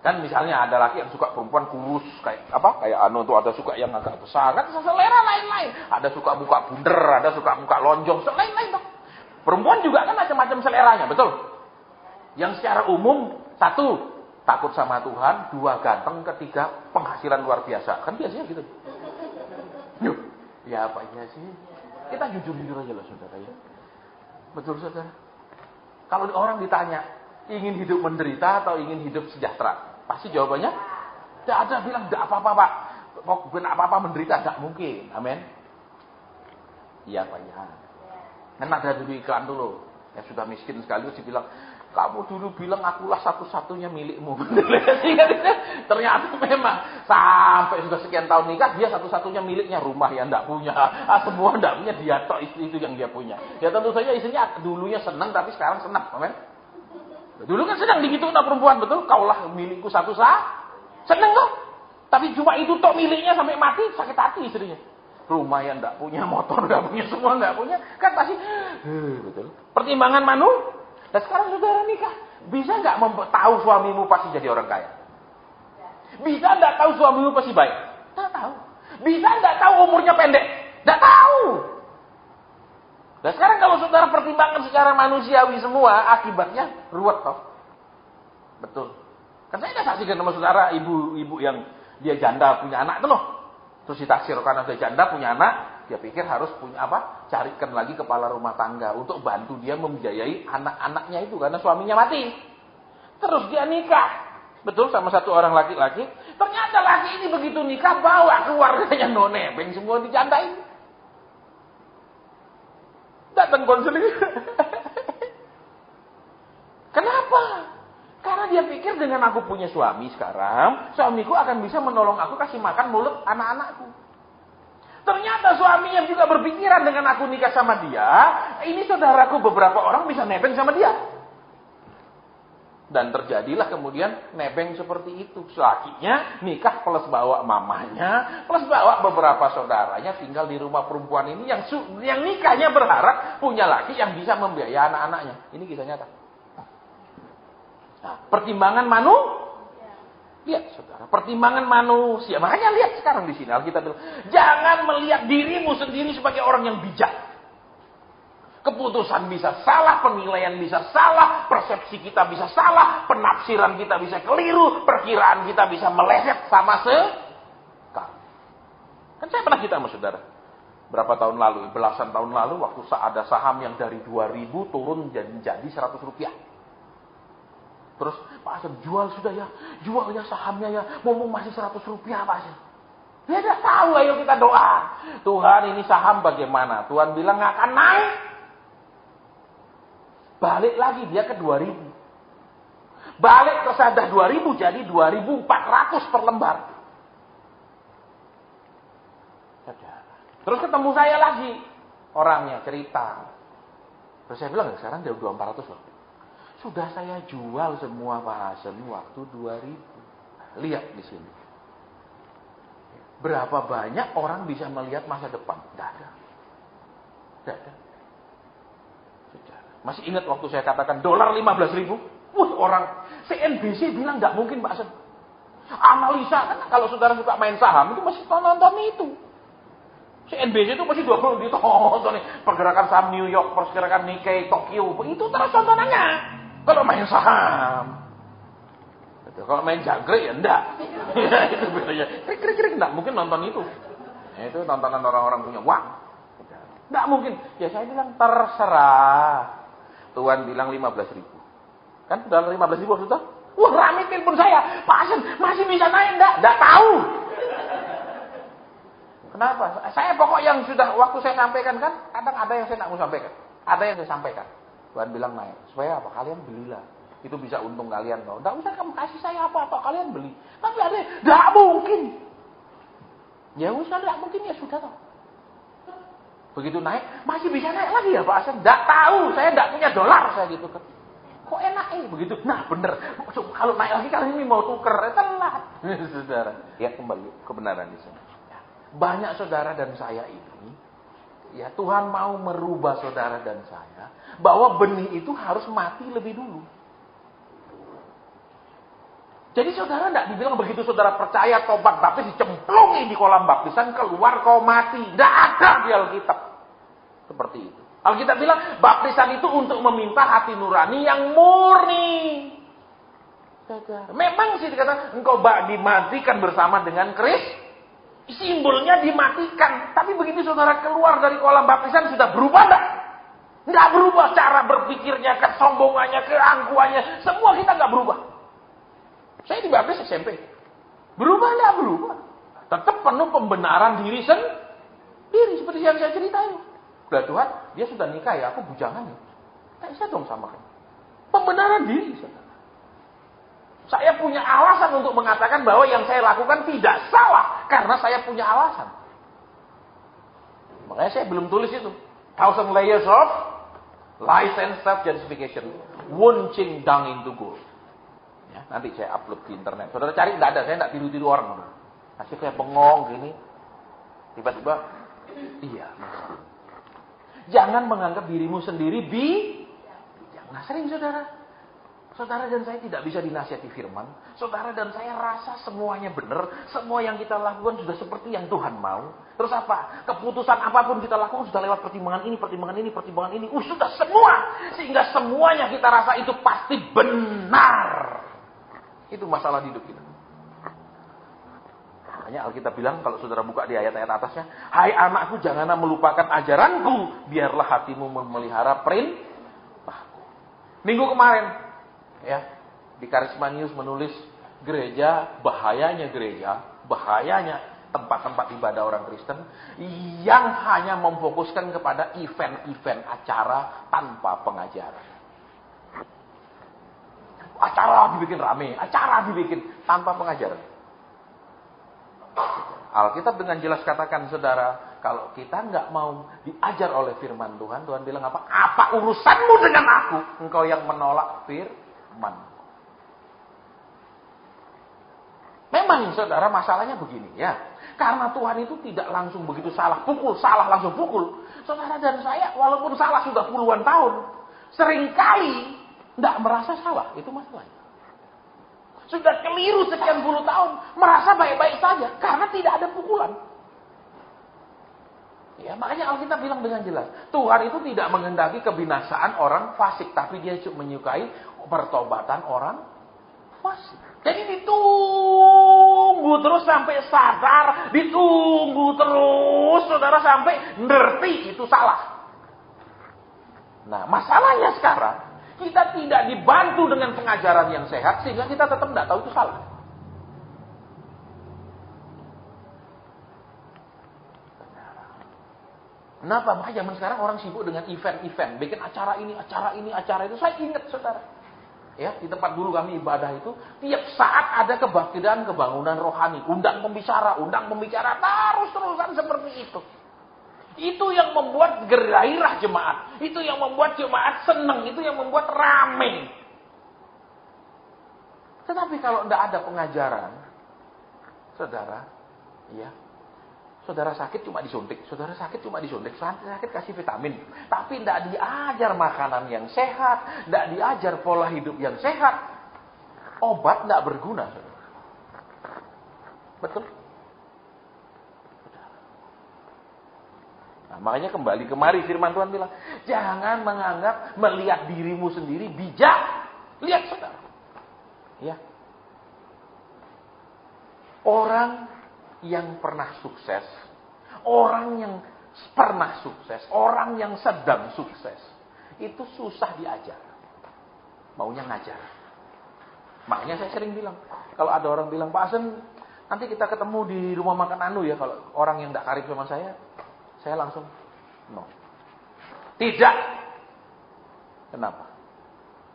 S1: Kan misalnya ada laki yang suka perempuan kurus, kayak anu tuh, ada suka yang agak besar. Kan selera lain-lain. Ada suka muka bunder, ada suka muka lonjong, lain-lain dong. Perempuan juga kan macam-macam seleranya, betul? Yang secara umum, satu, takut sama Tuhan, dua, ganteng, ketiga, penghasilan luar biasa. Kan biasanya gitu. Yuk, ya apa ya sih? Kita jujur-jujur aja lah saudara ya. Betul saudara? Kalau orang ditanya, ingin hidup menderita atau ingin hidup sejahtera? Pasti jawabannya, tidak ada bilang, tidak apa-apa Pak. Bukan apa-apa menderita, tidak mungkin. Amin. Iya Pak ya. Kan ada dulu iklan dulu, yang sudah miskin sekali terus dibilang, kamu dulu bilang akulah satu-satunya milikmu. Ternyata memang sampai sudah sekian tahun nikah, dia satu-satunya miliknya, rumah yang tidak punya, semua tidak punya, dia tok istri itu yang dia punya. Ya tentu saja istrinya dulunya senang, tapi sekarang senang, amen. Dulu kan senang digituin perempuan, betul? Kaulah milikku satu sah, senang kok. Tapi cuma itu tok miliknya sampai mati, sakit hati istrinya. Rumah yang tidak punya, motor tidak punya, semua tidak punya, kan pasti, betul. Pertimbangan manu. Dan sekarang saudara nikah, bisa nggak tahu suamimu pasti jadi orang kaya? Bisa nggak tahu suamimu pasti baik? Tidak tahu. Bisa nggak tahu umurnya pendek? Tidak tahu. Dan sekarang kalau saudara pertimbangkan secara manusiawi semua, akibatnya ruwet toh. Betul. Kan saya sudah saksikan sama saudara, ibu-ibu yang dia janda punya anak itu loh. Terus ditaksir karena dia janda punya anak, dia pikir harus punya apa? Carikan lagi kepala rumah tangga untuk bantu dia membiayai anak-anaknya itu karena suaminya mati. Terus dia nikah, betul, sama satu orang laki-laki. Ternyata laki ini begitu nikah bawa keluarganya nebeng semua dijandain. Datang konseling. Kenapa? Karena dia pikir dengan aku punya suami sekarang, suamiku akan bisa menolong aku kasih makan mulut anak-anakku. Ternyata suaminya juga berpikiran dengan aku nikah sama dia, ini saudaraku beberapa orang bisa nebeng sama dia. Dan terjadilah kemudian nebeng seperti itu. Lakinya nikah plus bawa mamanya, plus bawa beberapa saudaranya tinggal di rumah perempuan ini yang nikahnya berharap punya laki yang bisa membiayai anak-anaknya. Ini kisah nyata. Nah, pertimbangan lihat saudara, pertimbangan manusia. Makanya lihat sekarang di sini Alkitab bilang, jangan melihat dirimu sendiri sebagai orang yang bijak. Keputusan bisa salah, penilaian bisa salah, persepsi kita bisa salah, penafsiran kita bisa keliru, perkiraan kita bisa meleset sama sekali. Kan saya pernah cerita sama saudara. Berapa tahun lalu, belasan tahun lalu, waktu ada saham yang dari 2.000 turun jadi 100 rupiah. Terus, Pak Hasan, jual ya sahamnya ya, mumpung masih 100 rupiah Pak Hasan. Ya tidak tahu, ayo kita doa. Tuhan, ini saham bagaimana? Tuhan bilang nggak akan naik. Balik lagi dia ke 2.000. Balik ke sadah 2.000 jadi 2.400 per lembar. Terus ketemu saya lagi. Orangnya cerita. Terus saya bilang, sekarang dia 2.400 loh. Sudah saya jual semua Pak Hasan waktu 2.000. Lihat di sini. Berapa banyak orang bisa melihat masa depan? Tidak ada. Tidak ada. Masih ingat waktu saya katakan dolar 15.000? Orang CNBC bilang tidak mungkin Pak Hasan. Analisa kan kalau saudara suka main saham itu masih nonton itu. CNBC itu masih 20 ditonton nih. Pergerakan saham New York, pergerakan Nikkei, Tokyo, itu terus tontonannya. Kalau main saham, kalau main jangkrik ya enggak. Itu bedanya. Krik-krik enggak mungkin nonton itu. Itu tontonan orang-orang punya uang. Enggak mungkin. Ya saya bilang terserah. Tuhan bilang 15.000. Kan sudah 15.000 sudah. Wah rame telepon saya. Pak Hasan masih bisa naik enggak? Enggak tahu. Kenapa? Saya pokok yang sudah waktu saya sampaikan kan, kadang ada yang saya tidak mau sampaikan. Ada yang saya sampaikan. Tuhan bilang naik. Supaya apa? Kalian belilah. Itu bisa untung kalian. Tidak usah kamu kasih saya apa-apa. Kalian beli. Tapi ada yang, tidak mungkin. Ya usah, tidak mungkin. Ya sudah toh. Begitu naik, masih bisa naik lagi ya Pak Hasan. Tidak tahu. Saya tidak punya dolar. Saya gitu kan. Kok enak begitu. Nah benar. Kalau naik lagi kalian ini mau tuker. Telat. Saudara. Ya kembali kebenaran di sini. Banyak saudara dan saya ini. Ya Tuhan mau merubah saudara dan saya. Bahwa benih itu harus mati lebih dulu. Jadi saudara tidak dibilang begitu saudara percaya tobat baptis dicemplungi di kolam baptisan keluar kau mati. Tidak ada di Alkitab. Seperti itu. Alkitab bilang baptisan itu untuk meminta hati nurani yang murni. Saudara. Memang sih dikatakan engkau dimatikan bersama dengan Kristus. Simbolnya dimatikan. Tapi begitu saudara keluar dari kolam baptisan sudah berubah enggak? Enggak berubah cara berpikirnya, kesombongannya, keangkuhannya. Semua kita enggak berubah. Saya dibaptis SMP. Berubah enggak berubah. Tetap penuh pembenaran diri sendiri. Seperti yang saya ceritain. Udah Tuhan, dia sudah nikah ya, aku bujangan ya. Tak bisa dong samakan. Pembenaran diri. Saya punya alasan untuk mengatakan bahwa yang saya lakukan tidak salah. Karena saya punya alasan. Makanya saya belum tulis itu. 1,000 layers of lies and self-justification. Wunching down into gold. Ya, nanti saya upload di internet. Saudara cari, tidak ada. Saya tidak tiru-tiru orang. Masih kayak bengong gini. Tiba-tiba, iya. Jangan menganggap dirimu sendiri Nah sering saudara. Saudara dan saya tidak bisa dinasihati firman. Saudara dan saya rasa semuanya benar. Semua yang kita lakukan sudah seperti yang Tuhan mau. Terus apa? Keputusan apapun kita lakukan sudah lewat pertimbangan ini, pertimbangan ini, pertimbangan ini. Sudah semua. Sehingga semuanya kita rasa itu pasti benar. Itu masalah hidup kita. Makanya Alkitab bilang, kalau saudara buka di ayat-ayat atasnya. Hai anakku, janganlah melupakan ajaranku. Biarlah hatimu memelihara perintahku. Minggu kemarin. Ya, di Karisma News menulis bahayanya tempat-tempat ibadah orang Kristen yang hanya memfokuskan kepada event-event acara tanpa pengajaran. Acara dibikin rame, acara dibikin tanpa pengajaran. Alkitab dengan jelas katakan saudara, kalau kita nggak mau diajar oleh firman Tuhan, Tuhan bilang apa? Apa urusanmu dengan aku? Engkau yang menolak firman. Memang saudara masalahnya begini ya. Karena Tuhan itu tidak langsung begitu salah langsung pukul. Saudara dan saya walaupun salah sudah puluhan tahun, seringkali tidak merasa salah. Itu masalahnya. Sudah keliru sekian puluh tahun, merasa baik-baik saja karena tidak ada pukulan. Ya, makanya Alkitab bilang dengan jelas, Tuhan itu tidak menghendaki kebinasaan orang fasik, tapi Dia menyukai pertobatan orang fasik. Jadi ditunggu terus sampai sadar, ditunggu terus saudara sampai ngerti itu salah. Nah, masalahnya sekarang kita tidak dibantu dengan pengajaran yang sehat sehingga kita tetap tidak tahu itu salah. Kenapa? Makanya zaman sekarang orang sibuk dengan event-event, bikin acara ini, acara itu. Saya ingat saudara, ya di tempat dulu kami ibadah itu, tiap saat ada kebaktian kebangunan rohani, undang pembicara, terus-terusan seperti itu. Itu yang membuat gairah jemaat, itu yang membuat jemaat senang, itu yang membuat rame. Tetapi kalau tidak ada pengajaran, saudara, ya. Saudara sakit cuma disuntik, sakit kasih vitamin. Tapi tidak diajar makanan yang sehat, tidak diajar pola hidup yang sehat. Obat tidak berguna. Saudara. Betul? Nah, makanya kembali kemari firman Tuhan bilang, jangan menganggap melihat dirimu sendiri bijak. Lihat saudara. Ya. Orang yang pernah sukses, orang yang sedang sukses, itu susah diajar. Maunya ngajar. Makanya saya sering bilang, kalau ada orang bilang, Pak Asen, nanti kita ketemu di rumah makan anu ya, kalau orang yang tidak karib sama saya langsung, no. Tidak. Kenapa?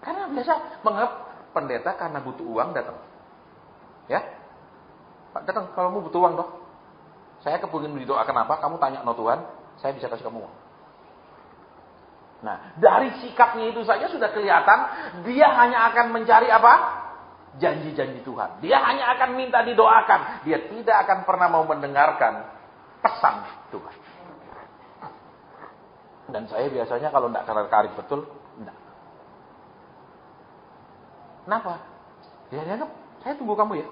S1: Karena biasa menganggap pendeta karena butuh uang datang. Ya? Pak datang, kalau kamu butuh uang toh. Saya kepingin didoakan apa, kamu tanya no Tuhan, saya bisa kasih kamu uang. Nah, dari sikapnya itu saja sudah kelihatan, dia hanya akan mencari apa? Janji-janji Tuhan. Dia hanya akan minta didoakan. Dia tidak akan pernah mau mendengarkan pesan Tuhan. Dan saya biasanya kalau tidak karib betul, tidak. Kenapa? Dia dianggap, saya tunggu kamu ya.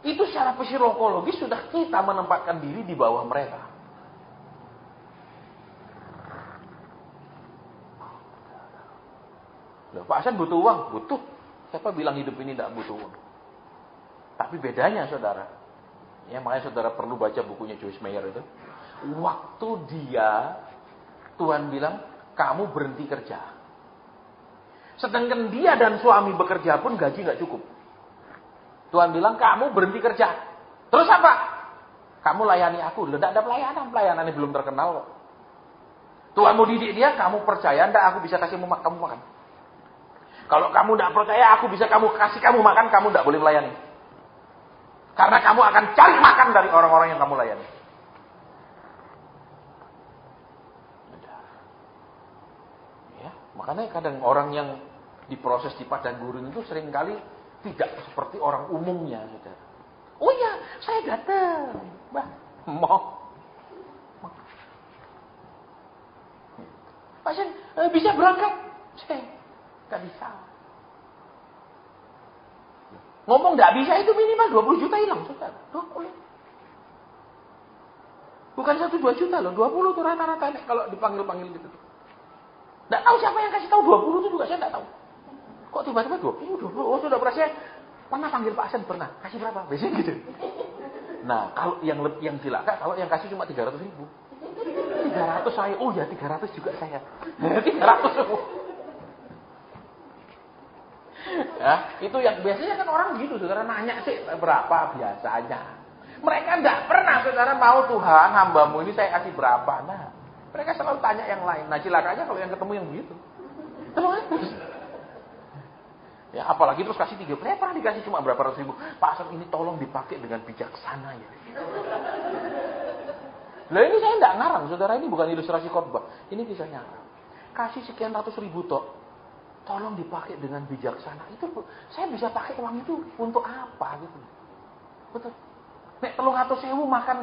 S1: Itu secara psikologis sudah kita menempatkan diri di bawah mereka. Loh, Pak Hasan butuh uang? Butuh. Siapa bilang hidup ini tidak butuh uang? Tapi bedanya saudara, ya makanya saudara perlu baca bukunya Joyce Meyer itu. Waktu Tuhan bilang, kamu berhenti kerja. Sedangkan dia dan suami bekerja pun gaji nggak cukup. Tuhan bilang, kamu berhenti kerja. Terus apa? Kamu layani aku. Tidak ada pelayanan. Pelayanannya belum terkenal kok. Tuhan mau didik dia, kamu percaya enggak aku bisa kasih kamu makan. Kalau kamu tidak percaya, aku bisa kasih kamu makan, kamu tidak boleh melayani. Karena kamu akan cari makan dari orang-orang yang kamu layani. Ya, makanya kadang orang yang diproses di padang gurun itu seringkali tidak seperti orang umumnya, saudara. Oh iya, saya datang. Mbak, mau. Pasien bisa berangkat? Saya nggak bisa. Ngomong nggak bisa itu minimal 20 juta hilang, saudara. 20. Bukan 1-2 juta loh, 20 tuh rata-rata kalau dipanggil-panggil gitu. Nggak tahu siapa yang kasih tahu 20 itu juga saya nggak tahu. Kok tiba-tiba 20? Oh sudah pernah saya pernah panggil Pak Asen, pernah. Kasih berapa? Biasanya gitu. Nah, kalau yang cilaka, kalau yang kasih cuma 300 ribu. 300 saya, oh ya 300 juga saya. 300 semua. Ya, itu yang biasanya kan orang begitu, saudara nanya sih berapa biasanya. Mereka enggak pernah, saudara mau Tuhan, hambamu ini saya kasih berapa. Nah, mereka selalu tanya yang lain. Nah, cilakanya kalau yang ketemu yang begitu. Terus. Ya, apalagi terus kasih 3. Saya pernah dikasih cuma berapa ratus ribu. Pak Asam ini tolong dipakai dengan bijaksana ya. Lah ini saya enggak ngarang, saudara, ini bukan ilustrasi khotbah. Ini kisah nyata. Kasih sekian ratus ribu tok, tolong dipakai dengan bijaksana. Itu saya bisa pakai uang itu untuk apa gitu. Betul. Nek 300.000 makan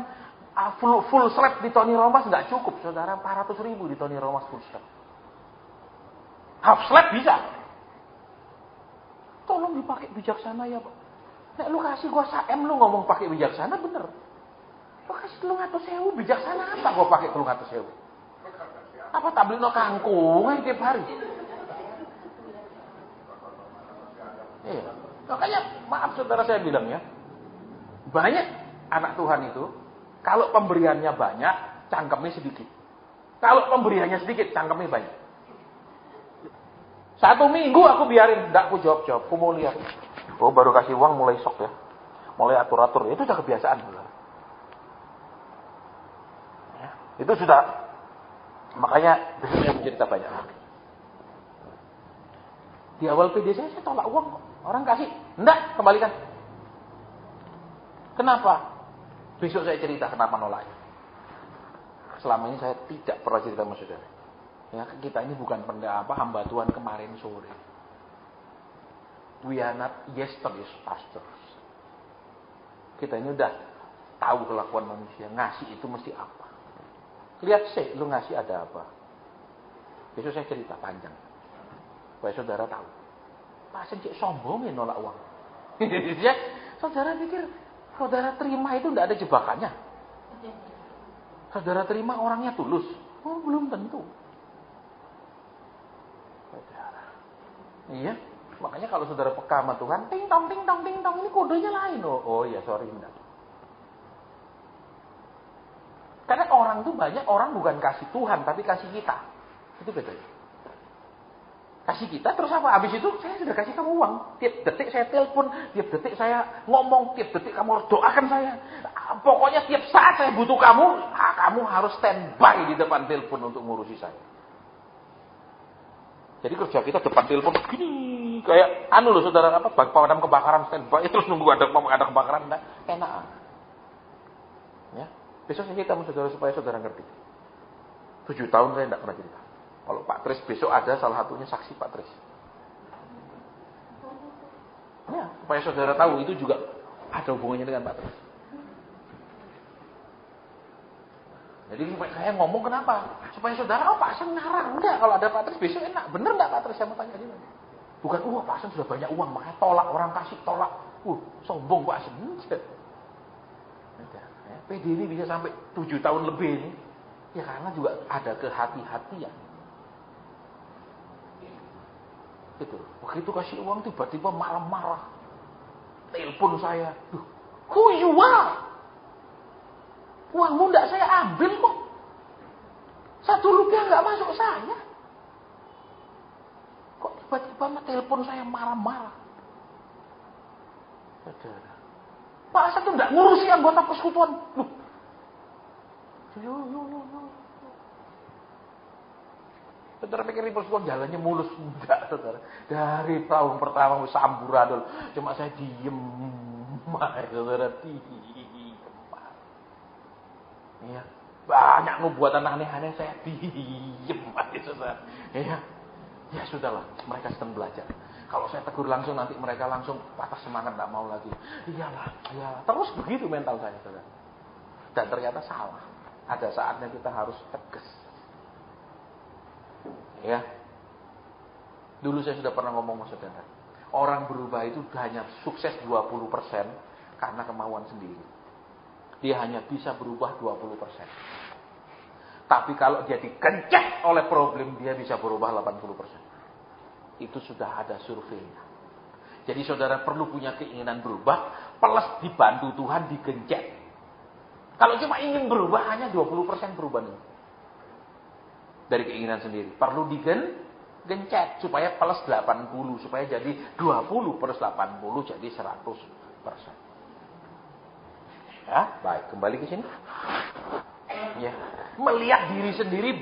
S1: full slab di Tony Romas nggak cukup, saudara. 400.000 di Tony Romas full slab. Half slab bisa. Tolong dipakai bijaksana ya Pak. Nek lu kasih gua 1M lu ngomong pakai bijaksana bener. Lu kasih 300.000 bijaksana apa gua pakai 300.000? Apa tak beli no kangkung tiap hari? Iya. Makanya maaf saudara saya bilang ya. Banyak anak Tuhan itu kalau pemberiannya banyak, cangkemnya sedikit. Kalau pemberiannya sedikit, cangkemnya banyak. 1 minggu aku biarin, enggak aku jawab-jawab, aku mau lihat. Oh baru kasih uang mulai sok ya. Mulai atur-atur, itu udah kebiasaan. Ya, itu sudah, makanya besok saya cerita banyak. Di awal PD saya tolak uang. Orang kasih, enggak, kembalikan. Kenapa? Besok saya cerita kenapa nolaknya. Selama ini saya tidak pernah cerita sama saudara. Ya, kita ini bukan hamba Tuhan kemarin sore. We are not yesterday's pastors. Kita ini udah tahu kelakuan manusia. Ngasih itu mesti apa. Lihat sih, lu ngasih ada apa. Besok saya cerita panjang. Supaya saudara tahu. Masa cek sombong ya nolak uang. Ya, saudara pikir saudara terima itu tidak ada jebakannya. Saudara terima orangnya tulus. Oh, belum tentu. Saudara. Iya. Makanya kalau saudara peka sama Tuhan, ting tong, ini kodenya lain. Oh iya, sorry. Enggak. Karena orang tuh banyak, orang bukan kasih Tuhan, tapi kasih kita. Itu bedanya. Kasih kita, terus apa? Habis itu, saya sudah kasih kamu uang. Tiap detik saya telepon, tiap detik saya ngomong, tiap detik kamu harus doakan saya. Pokoknya tiap saat saya butuh kamu, kamu harus standby di depan telepon untuk ngurusi saya. Jadi kerja kita depan telepon gini, kayak loh saudara apa? Pemadam kebakaran standby, terus nunggu ada kebakaran, nah, enak. Ya, besok saya cerita sama saudara supaya saudara ngerti. 7 tahun saya tidak pernah cerita. Kalau Pak Tris besok ada salah satunya saksi Pak Tris. Ya, supaya saudara tahu itu juga ada hubungannya dengan Pak Tris. Jadi saya ngomong kenapa? Supaya saudara, Pak Hasan ngarang. Enggak, kalau ada Pak Tris besok enak. Bener enggak Pak Tris? Saya mau tanya dia. Bukan, Pak Hasan sudah banyak uang, makanya tolak. Orang kasih tolak. Sombong Pak Hasan. Ya, PD ini bisa sampai 7 tahun lebih ini. Ya karena juga ada kehati-hatian. Gitu. Begitu kasih uang tiba-tiba marah-marah. Telepon saya. Who you are? Uangmu enggak saya ambil kok. 1 rupiah enggak masuk saya. Kok tiba-tiba telepon saya marah-marah. Saudara. Pak Hasan tuh enggak ngurusi anggota persekutuan. Yo. Saudara pikir persekutuan jalannya mulus. Enggak, saudara. Dari tahun pertama samburadul. Cuma saya diem. Saudara, diem. Iya, banyak nubuatan aneh-aneh saya diem aja saudara. Iya, ya sudahlah, mereka sedang belajar. Kalau saya tegur langsung nanti mereka langsung patah semangat, tidak mau lagi. Iyalah, terus begitu mental saya saudara. Dan ternyata salah. Ada saatnya kita harus tegas. Ya, dulu saya sudah pernah ngomong sama saudara. Orang berubah itu hanya sukses 20% karena kemauan sendiri. Dia hanya bisa berubah 20%. Tapi kalau dia dikencet oleh problem, dia bisa berubah 80%. Itu sudah ada surveinya. Jadi saudara perlu punya keinginan berubah, plus dibantu Tuhan digencet. Kalau cuma ingin berubah, hanya 20% perubahan. Dari keinginan sendiri. Perlu digencet, supaya plus 80, supaya jadi 20 plus 80, jadi 100%. Ya, baik, kembali ke sini. Ya, melihat diri sendiri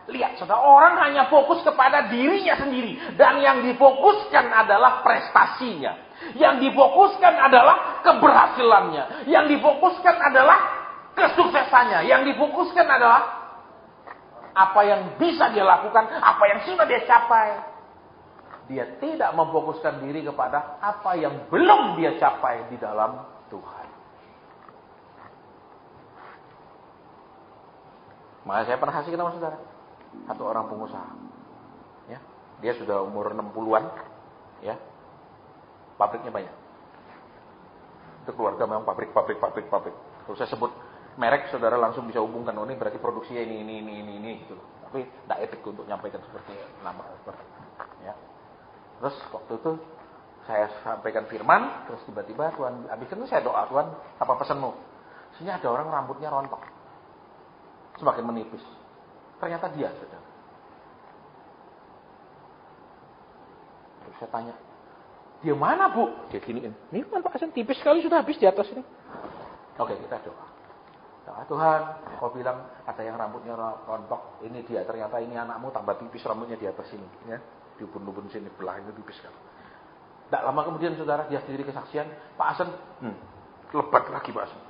S1: lihat saudara, orang hanya fokus kepada dirinya sendiri dan yang difokuskan adalah prestasinya. Yang difokuskan adalah keberhasilannya. Yang difokuskan adalah kesuksesannya. Yang difokuskan adalah apa yang bisa dia lakukan, apa yang sudah dia capai. Dia tidak memfokuskan diri kepada apa yang belum dia capai di dalam Tuhan. Maka saya pernah kasih sama saudara, satu orang pengusaha, ya, dia sudah umur 60-an, ya, pabriknya banyak. Itu keluarga memang pabrik. Kalau saya sebut merek, saudara langsung bisa hubungkan, oh ini berarti produksinya ini gitu. Tapi tidak etik untuk menyampaikan seperti nama, ya. Terus waktu itu saya sampaikan firman, terus tiba-tiba Tuhan, habis itu saya doa, Tuhan, apa pesanmu? Sini ada orang rambutnya rontok, semakin menipis. Ternyata dia, saudara. Terus saya tanya, dia mana, Bu? Dia giniin. Ini kan Pak Hasan tipis sekali, sudah habis di atas ini. Oke, kita doa. Tuhan, kau bilang ada yang rambutnya rontok, ini dia, ternyata ini anakmu tambah tipis rambutnya di atas sini, ya. Di ubun-ubun sini, belah ini tipis sekali. Tidak lama kemudian, saudara, dia sendiri kesaksian, Pak Hasan, lebat lagi Pak Hasan.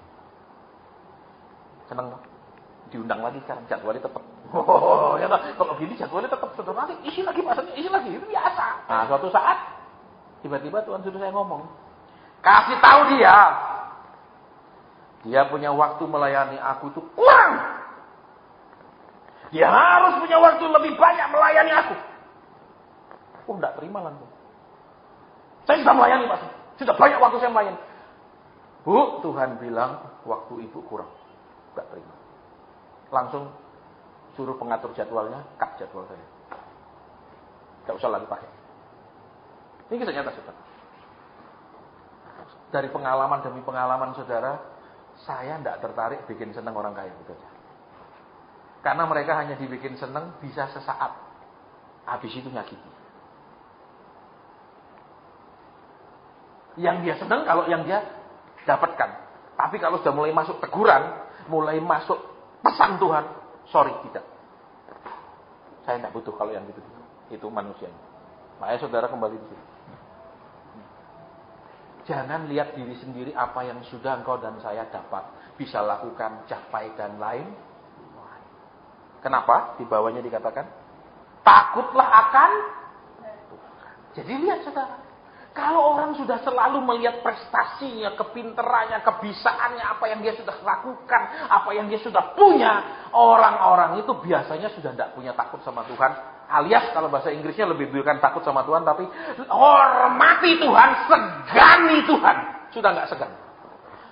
S1: Senang, diundang lagi sekarang, jadwalnya tetap. Oh, ya, kalau gini jadwalnya tetap, saudara, nanti isi lagi Pak Hasan, isi lagi, itu biasa. Nah, suatu saat, tiba-tiba Tuhan suruh saya ngomong, kasih tahu dia punya waktu melayani aku itu kurang. Dia harus punya waktu lebih banyak melayani aku. Oh, enggak terima langsung. Saya sudah melayani, Pak. Sudah banyak waktu saya melayani. Bu, Tuhan bilang waktu ibu kurang. Enggak terima. Langsung suruh pengatur jadwalnya, cut jadwal saya. Enggak usah lagi pakai. Ini kisah nyata, saudara. Dari pengalaman demi pengalaman, saudara, saya tidak tertarik bikin senang orang kaya, betul saja. Karena mereka hanya dibikin senang bisa sesaat. Habis itu nyakiti. Yang dia senang kalau yang dia dapatkan. Tapi kalau sudah mulai masuk teguran, mulai masuk pesan Tuhan, sorry, tidak. Saya tidak butuh kalau yang gitu. Itu manusianya. Makanya saudara kembali di sini. Jangan lihat diri sendiri apa yang sudah engkau dan saya dapat, bisa lakukan, capai, dan lain. Kenapa? Di bawahnya dikatakan, takutlah akan Tuhan. Jadi lihat saudara, kalau orang sudah selalu melihat prestasinya, kepinterannya, kebisaannya, apa yang dia sudah lakukan, apa yang dia sudah punya, orang-orang itu biasanya sudah tidak punya takut sama Tuhan. Alias kalau bahasa Inggrisnya lebih bukan takut sama Tuhan, tapi hormati Tuhan, segani Tuhan. Sudah nggak segan.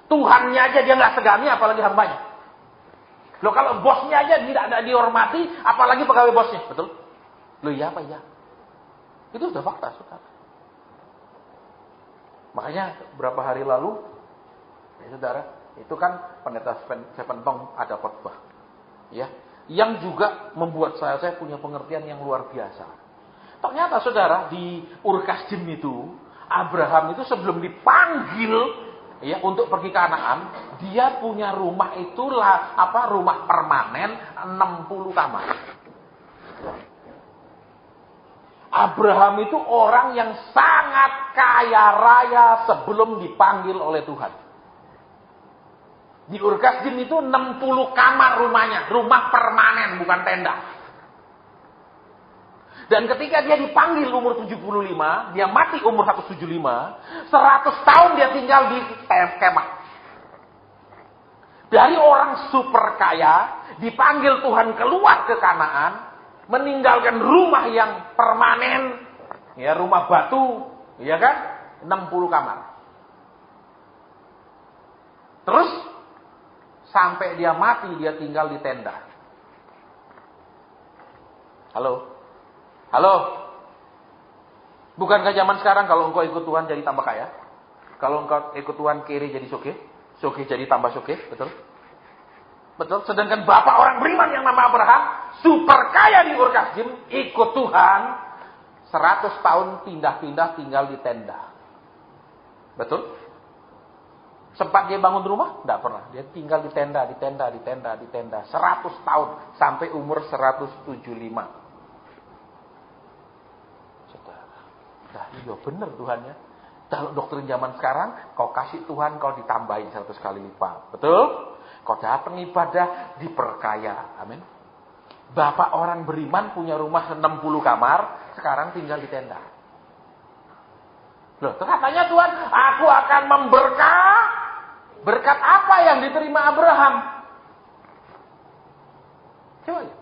S1: Tuhannya aja dia nggak segani, apalagi hambanya. Loh, kalau bosnya aja tidak ada dihormati, apalagi pegawai bosnya, betul? Loh, iya apa ya? Itu sudah fakta, saudara. Makanya beberapa hari lalu, ya saudara, itu kan pendeta Sepentong ada khotbah, ya, yang juga membuat saya punya pengertian yang luar biasa. Ternyata saudara, di Ur-Kasdim itu, Abraham itu sebelum dipanggil ya untuk pergi ke Kanaan, dia punya rumah itulah rumah permanen 60 kamar. Abraham itu orang yang sangat kaya raya sebelum dipanggil oleh Tuhan. Di Ur-Kasdim itu 60 kamar rumahnya, rumah permanen, bukan tenda. Dan ketika dia dipanggil umur 75, dia mati umur 175, 100 tahun dia tinggal di kemah. Dari orang super kaya, dipanggil Tuhan keluar ke Kanaan, meninggalkan rumah yang permanen, ya rumah batu, ya kan, 60 kamar. Terus sampai dia mati, dia tinggal di tenda. Halo? Bukankah zaman sekarang kalau engkau ikut Tuhan jadi tambah kaya? Kalau engkau ikut Tuhan kiri jadi sugih jadi tambah sugih, betul? Betul? Sedangkan bapak orang beriman yang nama Abraham, super kaya di Ur-Kasdim, ikut Tuhan, 100 tahun pindah-pindah tinggal di tenda. Betul? Sempat dia bangun rumah? Tidak pernah. Dia tinggal di tenda. 100 tahun. Sampai umur 175. Saudara. Nah, iya benar Tuhannya. Kalau doktrin zaman sekarang, kau kasih Tuhan, kau ditambahin 100 kali lipat. Betul? Kau datang ibadah, diperkaya. Amin. Bapak orang beriman punya rumah 60 kamar, sekarang tinggal di tenda. Loh, katanya Tuhan, aku akan memberkah. Berkat apa yang diterima Abraham? Coba ya.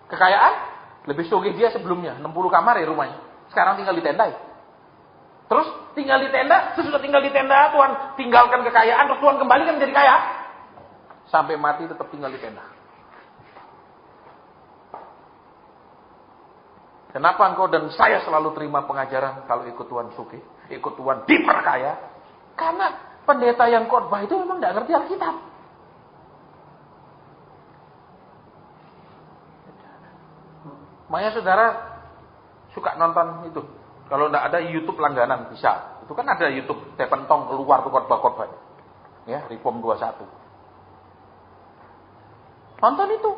S1: Kekayaan lebih sugih dia sebelumnya, 60 kamar ya rumahnya. Sekarang tinggal di tenda. Terus tinggal di tenda, sesudah tinggal di tenda Tuhan tinggalkan kekayaan, terus Tuhan kembali kan menjadi kaya. Sampai mati tetap tinggal di tenda. Kenapa engkau dan saya selalu terima pengajaran kalau ikut Tuhan sugih, ikut Tuhan diperkaya? Karena pendeta yang khotbah itu memang tidak ngerti Alkitab. Makanya saudara suka nonton itu. Kalau tidak ada YouTube langganan bisa. Itu kan ada YouTube Tepentong keluar tuh khotbah-khotbah. Ya, Reform 21. Nonton itu.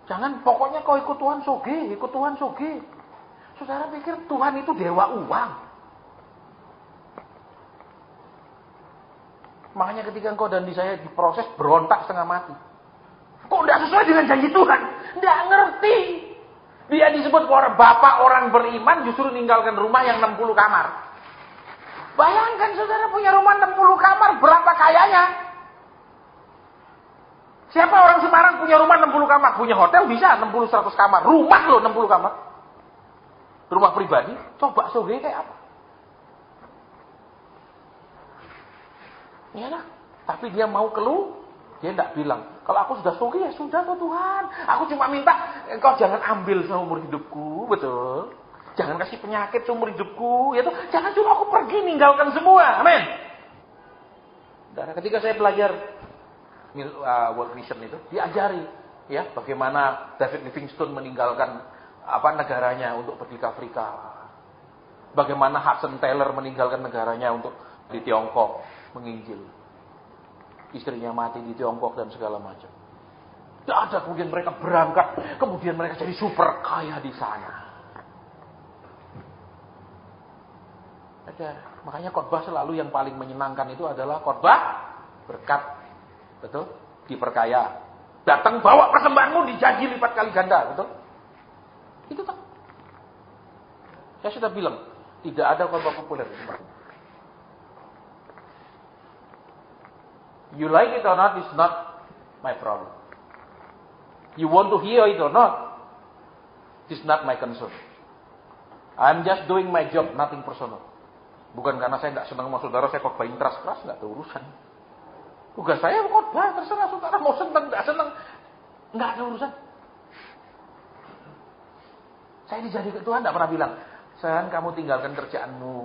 S1: Jangan pokoknya kau ikut Tuhan sugih, ikut Tuhan sugih. Saudara pikir Tuhan itu dewa uang. Makanya ketika engkau dan di saya diproses berontak setengah mati. Kok tidak sesuai dengan janji Tuhan? Tidak ngerti. Dia disebut bapak orang beriman justru meninggalkan rumah yang 60 kamar. Bayangkan saudara punya rumah 60 kamar, berapa kayanya? Siapa orang Semarang punya rumah 60 kamar? Punya hotel bisa 60-100 kamar. Rumah loh 60 kamar. Rumah pribadi, coba sugih kayak apa? Iya lah. Tapi dia mau keluh, dia tidak bilang, kalau aku sudah sugih ya sudah tuh Tuhan. Aku cuma minta engkau jangan ambil seumur hidupku, betul? Jangan kasih penyakit seumur hidupku, ya tuh. Jangan cuma aku pergi ninggalkan semua. Amin. Dan ketika saya belajar World Vision itu, diajari ya bagaimana David Livingstone meninggalkan negaranya untuk pergi ke Afrika. Bagaimana Hudson Taylor meninggalkan negaranya untuk di Tiongkok menginjil. Istrinya mati di Tiongkok dan segala macam. Tidak ada, kemudian mereka berangkat, kemudian mereka jadi super kaya di sana. Ada. Makanya khotbah selalu yang paling menyenangkan itu adalah khotbah berkat, betul? Diperkaya. Datang bawa persembahanmu dijanji lipat kali ganda, betul? Itu tak. Saya sudah bilang, tidak ada khotbah populer. You like it or not, it's not my problem. You want to hear it or not, it's not my concern. I'm just doing my job, nothing personal. Bukan karena saya tidak senang sama saudara, saya khotbahin keras-keras, tidak ada urusan. Tugas saya khotbah, terserah saudara mau senang, tidak senang, tidak ada urusan. Saya dijadikan Tuhan tidak pernah bilang, sayang kamu tinggalkan kerjaanmu,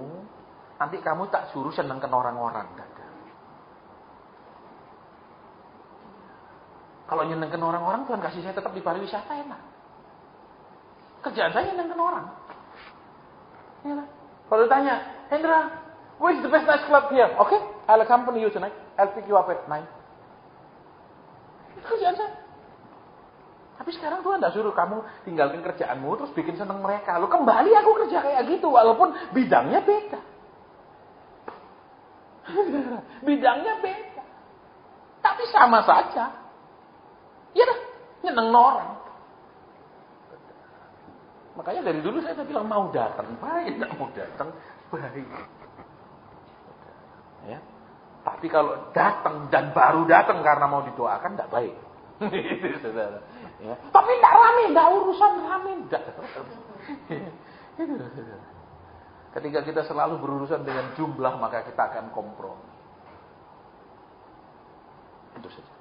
S1: nanti kamu tak suruh senangkan orang-orang. Tidak ada. Kalau nyenengkan orang-orang, Tuhan kasih saya tetap di pariwisata enak. Kerjaan saya nyenengkan orang. Ya, kalau ditanya, Hendra, where is the best night club here? Okay, I'll accompany you tonight. I'll pick you up at 9. Itu kerjaan saya. Tapi sekarang Tuhan tidak suruh kamu tinggalkan kerjaanmu terus bikin seneng mereka. Lo kembali aku kerja kayak gitu, walaupun bidangnya beda. Bidangnya beda. Tapi sama saja. Iya dah, nyeneng orang. Makanya dari dulu saya bilang mau datang baik, tidak mau datang baik. Ya. Tapi kalau datang dan baru datang karena mau didoakan tidak baik. Itu saudara. Ya. Tapi tidak rame, tidak urusan rame, tidak. Ketika kita selalu berurusan dengan jumlah maka kita akan kompromi. Itu saja.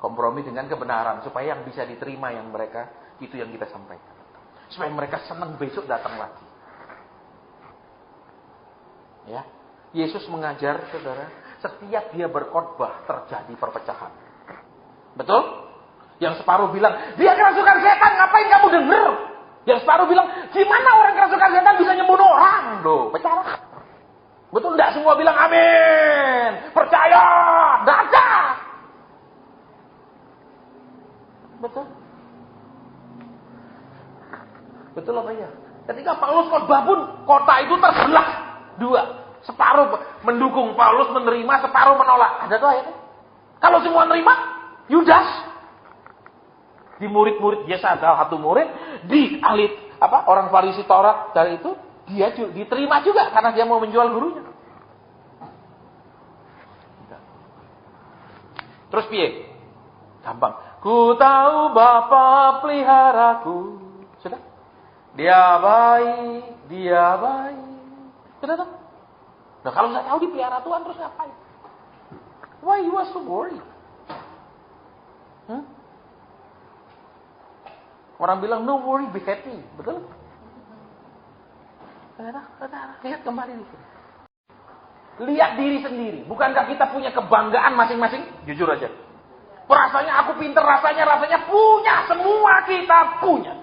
S1: Kompromi dengan kebenaran supaya yang bisa diterima yang mereka itu yang kita sampaikan. Supaya mereka senang besok datang lagi. Ya. Yesus mengajar saudara, setiap dia berkhotbah terjadi perpecahan. Betul? Yang separuh bilang, dia kerasukan setan, ngapain kamu denger? Yang separuh bilang, gimana orang kerasukan setan bisa nyembunuh orang? Loh, pecah. Betul enggak semua bilang amin? Percaya? Enggak ada. Betul? Betul apa ya? Ketika Paulus khotbah pun kota itu terbelah dua. Separuh mendukung, Paulus menerima, separuh menolak. Ada tuh ayatnya. Kalau semua menerima, Yudas. Di murid-murid dia salah satu murid, di ahli orang Farisi Taurat dari itu dia diterima juga karena dia mau menjual gurunya. Terus piye? Gampang. Ku tahu Bapa peliharaku. Sudah? Dia baik, dia baik. Sudah tak? Nah kalau nggak tahu dipelihara Tuhan terus ngapain? Why you are so worried? Orang bilang no worry, be happy, betul? Lihat kembali dulu. Lihat diri sendiri. Bukankah kita punya kebanggaan masing-masing? Jujur aja. Rasanya aku pinter, rasanya punya. Semua kita punya.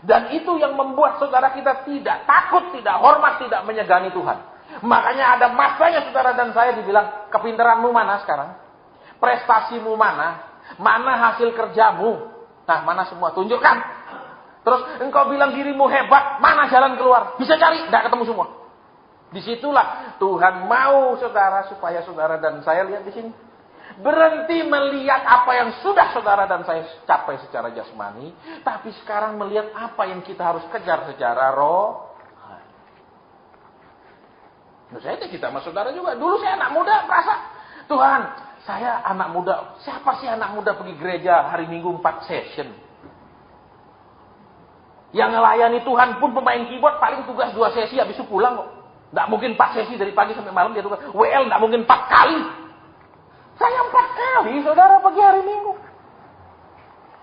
S1: Dan itu yang membuat saudara kita tidak takut, tidak hormat, tidak menyegani Tuhan. Makanya ada masanya saudara dan saya dibilang, kepinteranmu mana sekarang? Prestasimu mana? Mana hasil kerjamu? Nah, mana semua? Tunjukkan. Terus engkau bilang dirimu hebat, mana jalan keluar? Bisa cari, tidak ketemu semua. Disitulah Tuhan mau saudara, supaya saudara dan saya lihat di sini. Berhenti melihat apa yang sudah saudara dan saya capai secara jasmani, tapi sekarang melihat apa yang kita harus kejar secara roh. Nah, saya kita sama saudara juga. Dulu saya anak muda merasa, Tuhan, saya anak muda. Siapa sih anak muda pergi gereja hari Minggu 4 session? Yang ngelayani Tuhan pun pemain keyboard paling tugas 2 sesi habis itu pulang kok. Nggak mungkin 4 sesi dari pagi sampai malam dia tugas. WL nggak mungkin 4 kali. Saya 4 kali saudara pergi hari Minggu.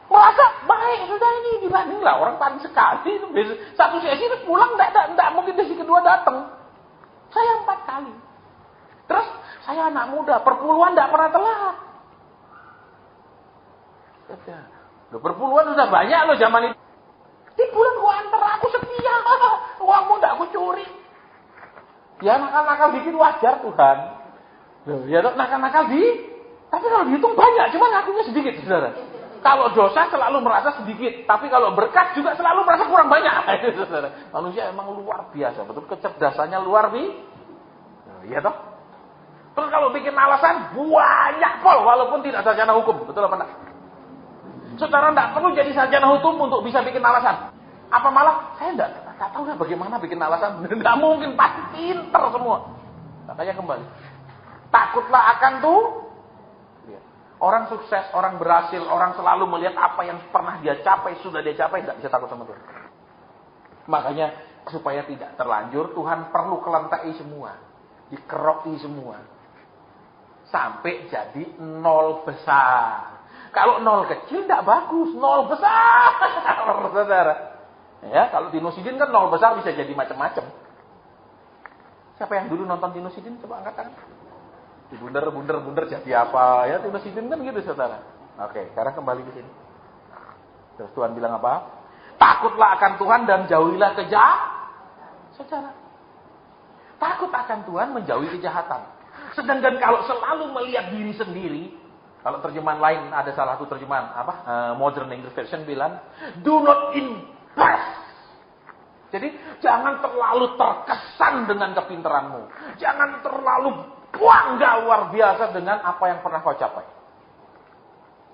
S1: Merasa baik sudah ini dibanding lah orang paling sekali. Satu sesi itu pulang nggak mungkin sesi kedua datang. Saya 4 kali. Terus saya anak muda, perpuluhan nggak pernah telat. Perpuluhan sudah banyak loh zaman itu. Di bulan gua antar aku setia, uangmu nggak aku curi. Ya nakal-nakal dikit wajar Tuhan. Ya nakal-nakal tapi kalau dihitung banyak, cuman ngakunya sedikit, saudara. Kalau dosa selalu merasa sedikit, tapi kalau berkat juga selalu merasa kurang banyak. Saudara. Manusia emang luar biasa, betul kecerdasannya luar biasa. Iya toh? Terus kalau bikin alasan banyak pol, walaupun tidak sarjana hukum, betul apa enggak? Saudara enggak perlu jadi sarjana hukum untuk bisa bikin alasan. Apa malah saya enggak tahu lah bagaimana bikin alasan. Enggak mungkin, pasti pinter semua. Makanya kembali. Takutlah akan tuh. Orang sukses, orang berhasil, orang selalu melihat apa yang pernah dia capai, sudah dia capai, enggak bisa takut sama Tuhan. Makanya supaya tidak terlanjur, Tuhan perlu kelentai semua. Dikeroki semua. Sampai jadi 0 besar. Kalau 0 kecil tidak bagus, 0 besar. Saudara. Ya, kalau Dino Sidin kan 0 besar bisa jadi macam-macam. Siapa yang dulu nonton Dino Sidin? Coba angkat tangan. Bunder jadi apa? Ya, Dino Sidin kan gitu, saudara. Oke, sekarang kembali ke sini. Terus Tuhan bilang apa? Takutlah akan Tuhan dan jauhilah kejahatan. Takut akan Tuhan, menjauhi kejahatan. Sedangkan kalau selalu melihat diri sendiri, kalau terjemahan lain ada salah satu terjemahan Modern English Version bilang, do not impress. Jadi jangan terlalu terkesan dengan kepintaranmu. Jangan terlalu bangga luar biasa dengan apa yang pernah kau capai.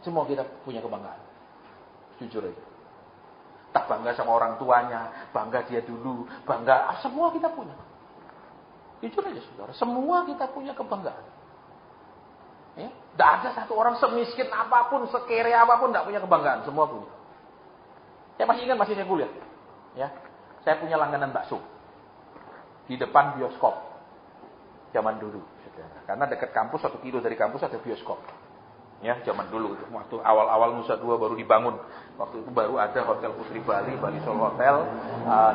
S1: Semua kita punya kebanggaan. Jujur aja. Tak bangga sama orang tuanya, bangga dia dulu, bangga, semua kita punya. Jujur aja saudara, semua kita punya kebanggaan. Ya, tidak ada satu orang semiskin apapun, sekere apapun, tidak punya kebanggaan. Semua punya. Saya masih ingat, masih saya kuliah. Ya, saya punya langganan bakso. Di depan bioskop. Zaman dulu. Saudara. Karena dekat kampus, 1 kilo dari kampus ada bioskop. Ya, zaman dulu. Waktu awal-awal Nusa Dua baru dibangun. Waktu itu baru ada Hotel Putri Bali, Bali Solo Hotel,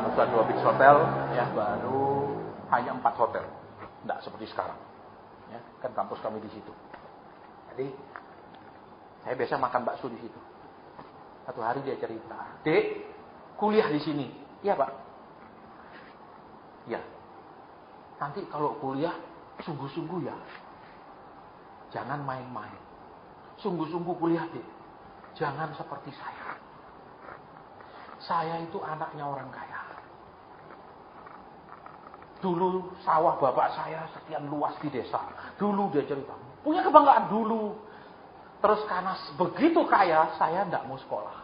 S1: Nusa Dua Beach Hotel. Ya, baru hanya 4 hotel. Tidak seperti sekarang. Ya, kan kampus kami di situ. Jadi, saya biasa makan bakso di situ. Satu hari dia cerita, Dek, kuliah di sini. Iya, Pak. Ya. Nanti kalau kuliah, sungguh-sungguh ya. Jangan main-main. Sungguh-sungguh kuliah, Dek. Jangan seperti saya. Saya itu anaknya orang kaya. dulu sawah bapak saya sekian luas di desa. Dulu dia cerita, punya kebanggaan dulu. Terus karena begitu kaya, saya tidak mau sekolah.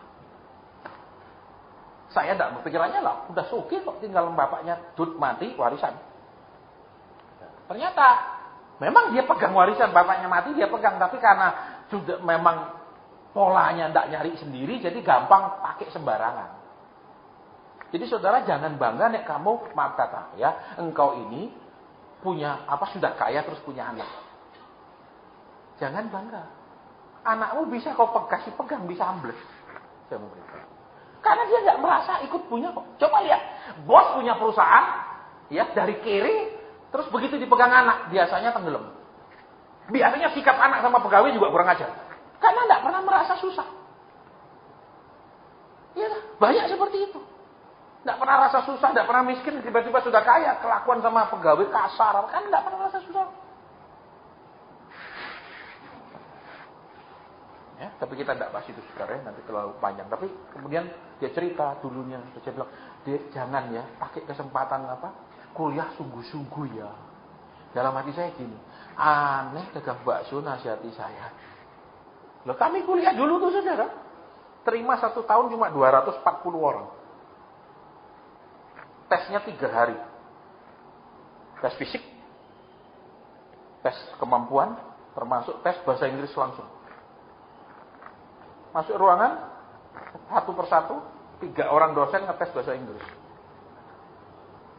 S1: Saya tidak berpikirannya lah, udah sugih kok, tinggal bapaknya mati, warisan. Ternyata memang dia pegang warisan, bapaknya mati dia pegang, tapi karena sudah memang polanya tidak nyari sendiri, jadi gampang pakai sembarangan. Jadi saudara jangan bangga nek kamu, maaf kata ya, engkau ini punya sudah kaya terus punya anak. Jangan bangga. Anakmu bisa kau kasih pegang, bisa ambles. Saya mau beritahu. Karena dia nggak merasa ikut punya kok. Coba lihat, bos punya perusahaan, ya dari kiri, terus begitu dipegang anak, biasanya tenggelam. Biasanya sikap anak sama pegawai juga kurang ajar. Karena nggak pernah merasa susah. Iya, banyak seperti itu. Nggak pernah rasa susah, nggak pernah miskin, tiba-tiba sudah kaya, kelakuan sama pegawai kasar, kan nggak pernah rasa susah. Ya, tapi kita tidak bahas itu sekarang, nanti terlalu panjang. Tapi kemudian dia cerita dulunya, dia bilang, jangan ya, pakai kesempatan kuliah sungguh-sungguh ya. Dalam hati saya gini, aneh dagang bakso nasihati saya. Loh kami kuliah dulu tuh saudara, terima 1 tahun cuma 240 orang. Tesnya 3 hari. Tes fisik, tes kemampuan, termasuk tes bahasa Inggris langsung. Masuk ruangan, satu persatu, 3 orang dosen ngetes bahasa Inggris.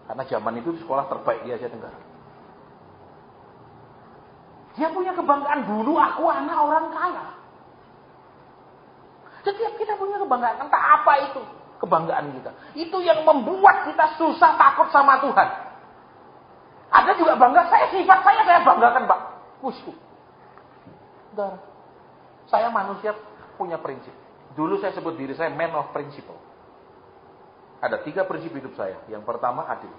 S1: Karena zaman itu sekolah terbaik di Asia Tenggara. Dia punya kebanggaan, dulu aku anak orang kaya. Setiap kita punya kebanggaan, entah apa itu kebanggaan kita. Itu yang membuat kita susah takut sama Tuhan. Ada juga bangga, sifat saya banggakan Pak. Usku. Saudara, saya manusia punya prinsip. Dulu saya sebut diri saya man of principle. Ada 3 prinsip hidup saya. Yang pertama adil.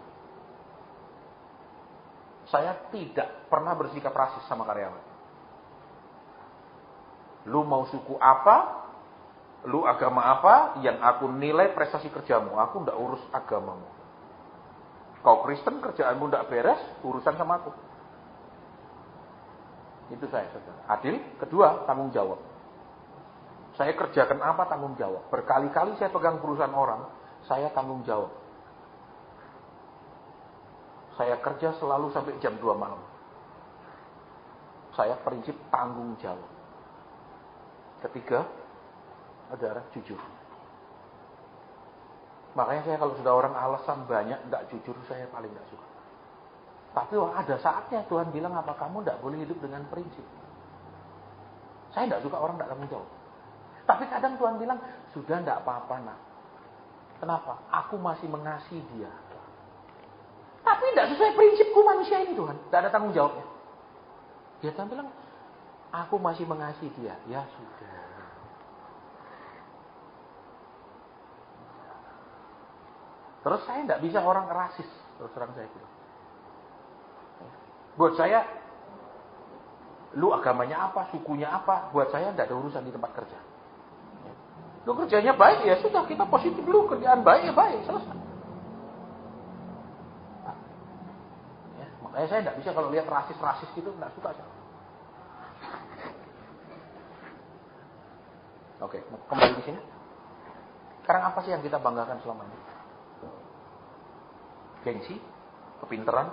S1: Saya tidak pernah bersikap rasis sama karyawan. Lu mau suku apa, lu agama apa, yang aku nilai prestasi kerjamu. Aku tidak urus agamamu. Kau Kristen, kerjaanmu tidak beres, urusan sama aku. Itu saya, saudara. Adil. Kedua, tanggung jawab. Saya kerjakan apa, tanggung jawab. Berkali-kali saya pegang perusahaan orang, saya tanggung jawab. Saya kerja selalu sampai jam 2 malam. Saya prinsip tanggung jawab. Ketiga, adalah jujur. Makanya saya kalau sudah orang alasan banyak, tidak jujur, saya paling tidak suka. Tapi ada saatnya Tuhan bilang, apa kamu tidak boleh hidup dengan prinsip. Saya tidak suka orang tidak tanggung jawab. Tapi kadang Tuhan bilang, sudah tidak apa-apa nak. Kenapa? Aku masih mengasihi dia. Tapi tidak sesuai prinsipku manusia ini Tuhan. Tidak ada tanggung jawabnya. Dia Tuhan bilang, aku masih mengasihi dia. Ya sudah. Terus saya tidak bisa orang rasis. Terus terang saya bilang. Buat saya, lu agamanya apa, sukunya apa, buat saya tidak ada urusan di tempat kerja. Lu kerjanya baik, ya sudah, kita positif dulu, kerjaan baik, ya baik, selesai. Nah, ya, makanya saya tidak bisa kalau lihat rasis-rasis gitu, tidak suka saya. Oke, kembali di sini. Sekarang apa sih yang kita banggakan selama ini? Gengsi, kepintaran,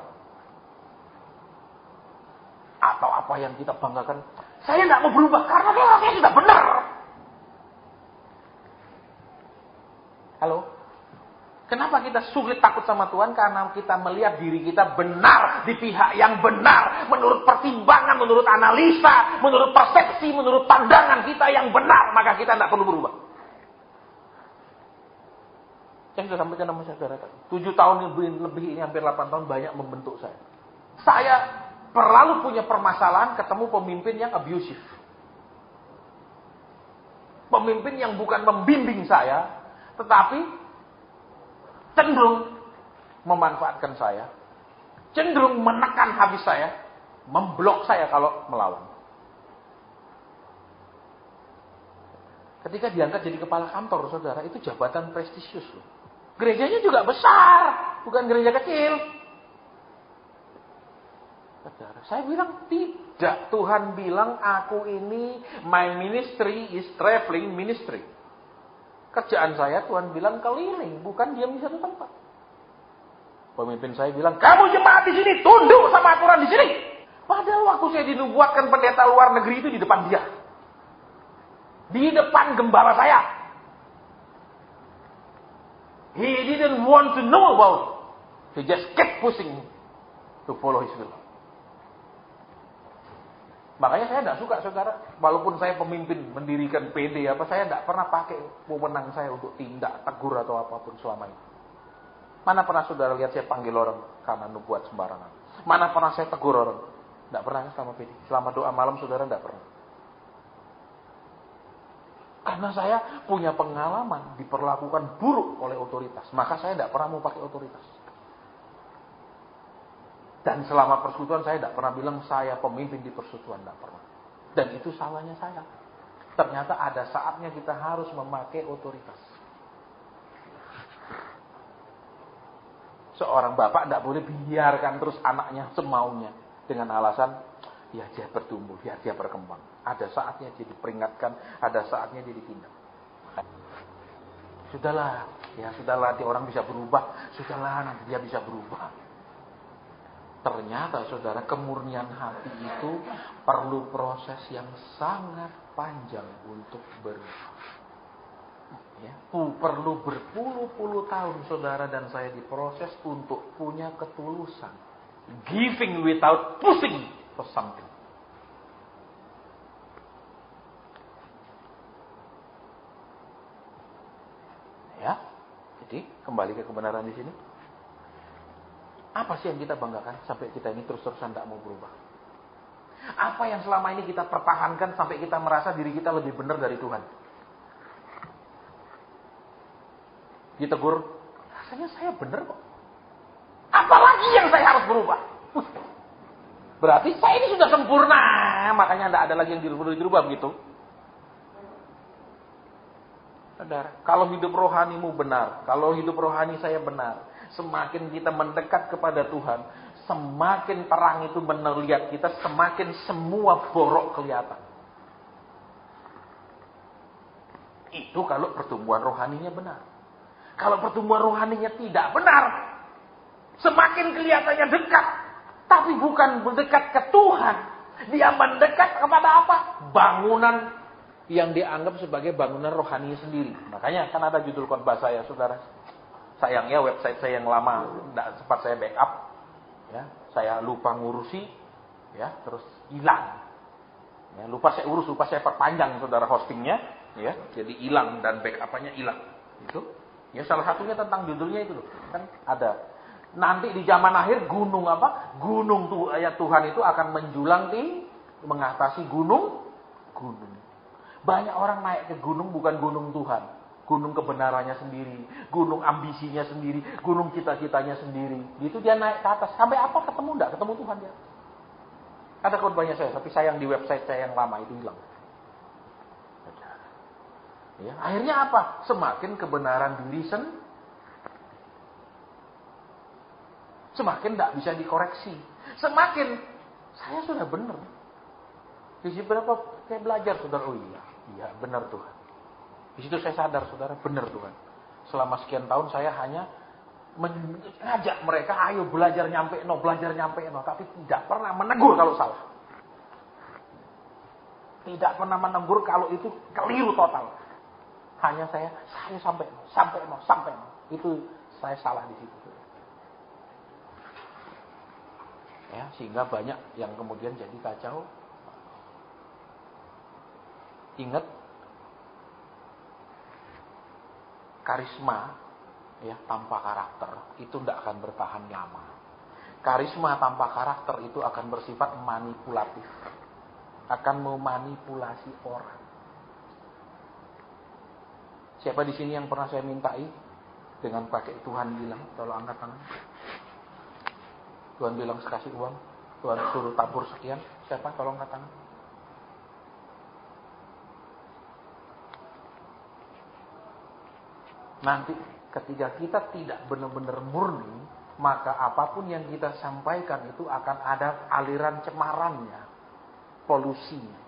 S1: atau apa yang kita banggakan? Saya tidak mau berubah karena saya sudah benar. Halo? Kenapa kita sulit takut sama Tuhan? Karena kita melihat diri kita benar di pihak yang benar. Menurut pertimbangan, menurut analisa, menurut persepsi, menurut pandangan kita yang benar. Maka kita tidak perlu berubah. Saya sudah sampaikan sama saudara tadi. 7 tahun lebih ini, hampir 8 tahun, banyak membentuk saya. Saya selalu punya permasalahan ketemu pemimpin yang abusive. Pemimpin yang bukan membimbing saya, tetapi cenderung memanfaatkan saya, cenderung menekan habis saya, memblok saya kalau melawan. Ketika diangkat jadi kepala kantor, saudara, itu jabatan prestisius loh. Gerejanya juga besar, bukan gereja kecil. Saudara, saya bilang tidak. Tuhan bilang aku ini, my ministry is traveling ministry. Kerjaan saya Tuhan bilang keliling, bukan diam di satu tempat. Pemimpin saya bilang, kamu jemaat di sini, tunduk sama aturan di sini. Padahal waktu saya dinubuatkan pendeta luar negeri itu di depan dia. Di depan gembala saya. He didn't want to know about it. He just kept pushing to follow his will. Makanya saya tidak suka, saudara. Walaupun saya pemimpin, mendirikan PD apa, saya tidak pernah pakai wewenang saya untuk tindak, tegur atau apapun selama ini. Mana pernah saudara lihat saya panggil orang karena nubuat sembarangan? Mana pernah saya tegur orang? Tidak pernah selama PD. Selama doa malam saudara tidak pernah. Karena saya punya pengalaman diperlakukan buruk oleh otoritas. Maka saya tidak pernah mau pakai otoritas. Dan selama persekutuan saya tidak pernah bilang saya pemimpin di persekutuan, tidak pernah. Dan itu salahnya saya. Ternyata ada saatnya kita harus memakai otoritas. Seorang bapak tidak boleh biarkan terus anaknya semaunya dengan alasan ya dia bertumbuh, ya dia berkembang. Ada saatnya dia diperingatkan, ada saatnya dia ditindak. Sudahlah, dia orang bisa berubah. Sudahlah, nanti dia bisa berubah. Ternyata saudara, kemurnian hati itu perlu proses yang sangat panjang untuk berubah. Ya, perlu berpuluh-puluh tahun saudara dan saya diproses untuk punya ketulusan. Giving without pushing for something. Ya, jadi kembali ke kebenaran di sini. Apa sih yang kita banggakan sampai kita ini terus-terusan tidak mau berubah? Apa yang selama ini kita pertahankan sampai kita merasa diri kita lebih benar dari Tuhan? Ditegur, rasanya saya benar kok. Apalagi yang saya harus berubah? Berarti saya ini sudah sempurna, makanya tidak ada lagi yang perlu dirubah begitu. Saudara, kalau hidup rohanimu benar, kalau hidup rohani saya benar, semakin kita mendekat kepada Tuhan, semakin terang itu melihat kita, semakin semua borok kelihatan. Itu kalau pertumbuhan rohaninya benar. Kalau pertumbuhan rohaninya tidak benar, semakin kelihatannya dekat, tapi bukan mendekat ke Tuhan. Dia mendekat kepada apa? Bangunan yang dianggap sebagai bangunan rohani sendiri. Makanya kan ada judul khotbah saya, saudara. Sayangnya website saya yang lama tidak sempat saya backup, ya, saya lupa ngurusi, ya, terus hilang. Ya, lupa saya urus, lupa saya perpanjang saudara hostingnya, ya, jadi hilang dan backup-nya hilang. Itu, ya salah satunya tentang judulnya itu loh, kan ada. Nanti di zaman akhir gunung apa? Gunung Tuhan itu akan menjulang mengatasi gunung. Banyak orang naik ke gunung bukan gunung Tuhan. Gunung kebenarannya sendiri, gunung ambisinya sendiri, gunung cita-citanya sendiri. Itu dia naik ke atas. Sampai apa ketemu? Enggak ketemu Tuhan dia. Ada khotbahnya saya, tapi sayang di website saya yang lama itu hilang. Ya, akhirnya apa? Semakin kebenaran diri semakin tidak bisa dikoreksi. Semakin saya sudah benar. Di situ berapa saya belajar, saudara? Oh iya benar Tuhan. Di situ saya sadar, saudara, benar Tuhan. Selama sekian tahun saya hanya mengajak mereka, ayo belajar nyampe no, tapi tidak pernah menegur kalau salah. Tidak pernah menegur kalau itu keliru total. Hanya saya sampai no. Itu saya salah di situ. Ya, sehingga banyak yang kemudian jadi kacau. Ingat, karisma ya tanpa karakter itu tidak akan bertahan lama. Karisma tanpa karakter itu akan bersifat manipulatif, akan memanipulasi orang. Siapa di sini yang pernah saya mintai dengan pakai Tuhan bilang, tolong angkat tangan. Tuhan bilang kasih uang, Tuhan suruh tabur sekian, siapa tolong angkat tangan. Nanti ketika kita tidak benar-benar murni, maka apapun yang kita sampaikan itu akan ada aliran cemarannya, polusinya.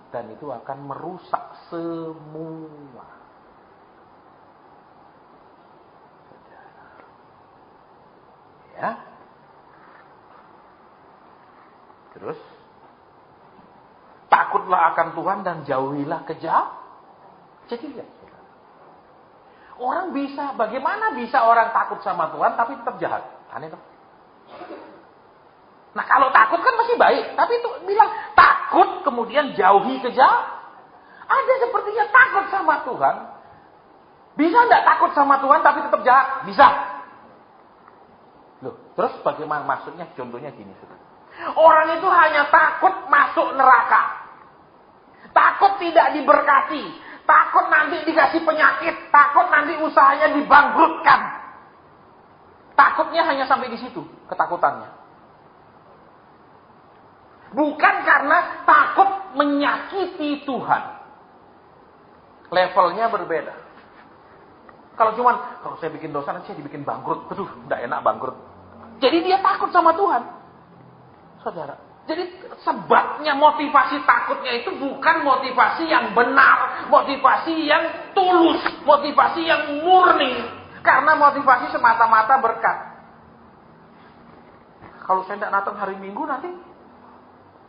S1: Dan itu akan merusak semua. Ya. Terus, takutlah akan Tuhan dan jauhilah kejahatan. Orang bisa, bagaimana bisa orang takut sama Tuhan tapi tetap jahat? Aneh toh? Nah kalau takut kan masih baik, tapi itu bilang takut kemudian jauhi kejahatan. Ada sepertinya takut sama Tuhan. Bisa enggak takut sama Tuhan tapi tetap jahat? Bisa. Loh, terus bagaimana maksudnya? Contohnya gini, saudara. Orang itu hanya takut masuk neraka. Takut tidak diberkati. Takut nanti dikasih penyakit. Takut nanti usahanya dibangkrutkan. Takutnya hanya sampai di situ ketakutannya. Bukan karena takut menyakiti Tuhan. Levelnya berbeda. Kalau saya bikin dosa nanti saya dibikin bangkrut. Aduh, enggak enak bangkrut. Jadi dia takut sama Tuhan. Saudara. Jadi sebabnya motivasi takutnya itu bukan motivasi yang benar. Motivasi yang tulus. Motivasi yang murni. Karena motivasi semata-mata berkat. Kalau saya tidak datang hari Minggu nanti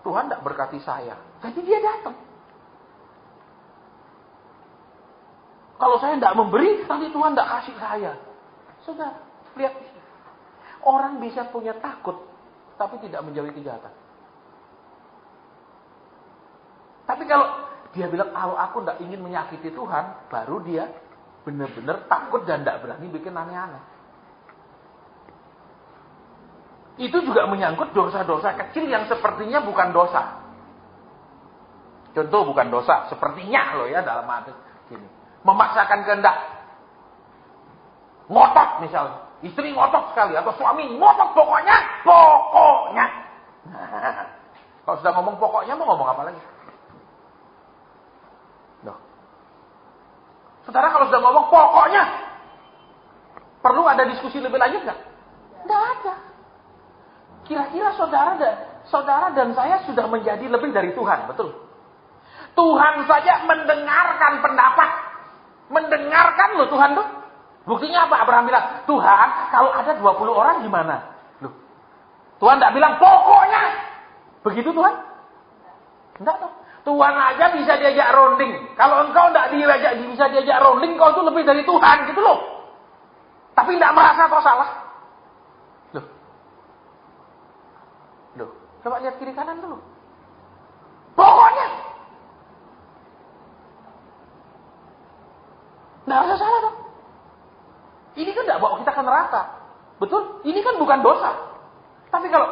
S1: Tuhan tidak berkati saya. Jadi dia datang. Kalau saya tidak memberi, nanti Tuhan tidak kasih saya. Saudara, lihat. Orang bisa punya takut, tapi tidak menjauhi kejahatan. Tapi kalau dia bilang, kalau aku tidak ingin menyakiti Tuhan, baru dia benar-benar takut dan tidak berani bikin aneh-aneh. Itu juga menyangkut dosa-dosa kecil yang sepertinya bukan dosa. Contoh bukan dosa, sepertinya loh ya dalam arti gini. Memaksakan kehendak. Ngotot misalnya. Istri ngotot sekali atau suami ngotot pokoknya. Nah, kalau sudah ngomong pokoknya mau ngomong apa lagi? Loh. Saudara kalau sudah ngomong pokoknya, perlu ada diskusi lebih lanjut nggak? Nggak ada. Kira-kira saudara dan saya sudah menjadi lebih dari Tuhan, betul? Tuhan saja mendengarkan pendapat. Mendengarkan loh Tuhan tuh. Buktinya apa? Abraham bilang, Tuhan kalau ada 20 orang gimana? Loh, Tuhan tidak bilang pokoknya. Begitu Tuhan? Enggak toh. Tuhan aja bisa diajak ronding. Kalau engkau tidak bisa diajak ronding, kau itu lebih dari Tuhan gitu loh. Tapi tidak merasa kau salah. Loh, coba lihat kiri kanan dulu. Pokoknya. Tidak rasa salah dong. Ini kan tidak bawa kita ke neraka. Betul? Ini kan bukan dosa. Tapi kalau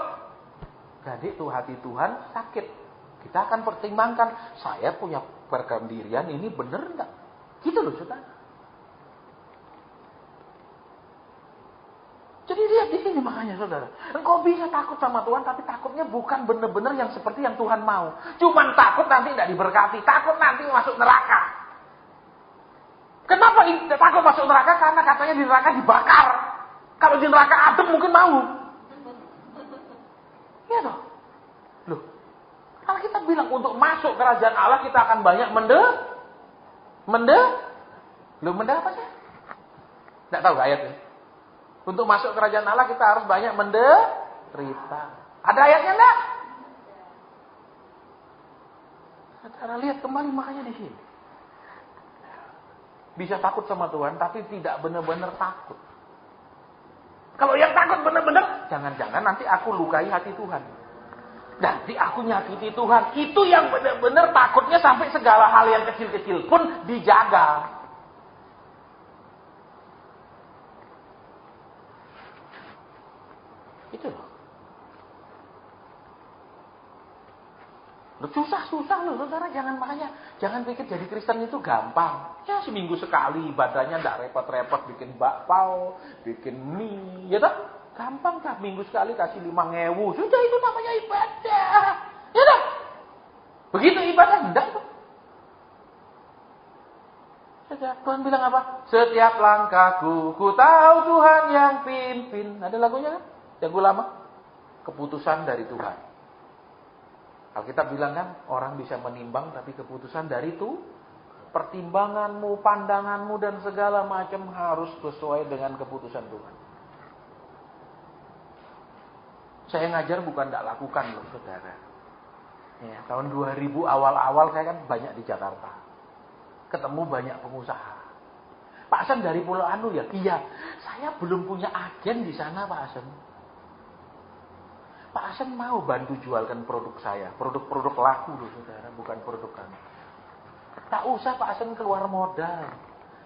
S1: jadi tuh hati Tuhan sakit, kita akan pertimbangkan, saya punya perkendirian ini benar enggak? Gitu loh, saudara. Jadi lihat di sini makanya, saudara. Engkau bisa takut sama Tuhan, tapi takutnya bukan benar-benar yang seperti yang Tuhan mau. Cuman takut nanti tidak diberkati, takut nanti masuk neraka. Kenapa takut masuk neraka? Karena katanya di neraka dibakar. Kalau di neraka adem mungkin mau. Iya toh. Loh. Kalau kita bilang untuk masuk kerajaan Allah kita akan banyak Loh, apa sih? Tidak tahu ayatnya. Untuk masuk kerajaan Allah kita harus banyak menderita. Ada ayatnya enggak? Saudara lihat kembali makanya di sini. Bisa takut sama Tuhan, tapi tidak benar-benar takut. Kalau yang takut benar-benar, jangan-jangan nanti aku lukai hati Tuhan. Nanti aku nyakiti Tuhan. Itu yang benar-benar takutnya sampai segala hal yang kecil-kecil pun dijaga. Itu loh. Susah loh, saudara. Jangan pikir jadi Kristen itu gampang. Ya seminggu sekali ibadahnya tidak repot-repot bikin bakpao, bikin mie, ya toh? Gampang kan? Minggu sekali kasih 5.000, sudah itu namanya ibadah, ya toh? Begitu ibadah enggak tuh. saja. Tuhan bilang apa? Setiap langkahku, ku tahu Tuhan yang pimpin. Ada lagunya kan? Lagu lama. Keputusan dari Tuhan. Alkitab bilang kan, orang bisa menimbang, tapi keputusan dari itu, pertimbanganmu, pandanganmu, dan segala macam harus sesuai dengan keputusan Tuhan. Saya ngajar bukan tidak lakukan loh, saudara. Ya, tahun 2000 awal-awal saya kan banyak di Jakarta. Ketemu banyak pengusaha. Pak Hasan dari Pulau Anu ya? Iya. Saya belum punya agen di sana, Pak Hasan. Pak Hasan mau bantu jualkan produk saya. Produk-produk laku loh, saudara. Bukan produk kami. Tak usah Pak Hasan keluar modal.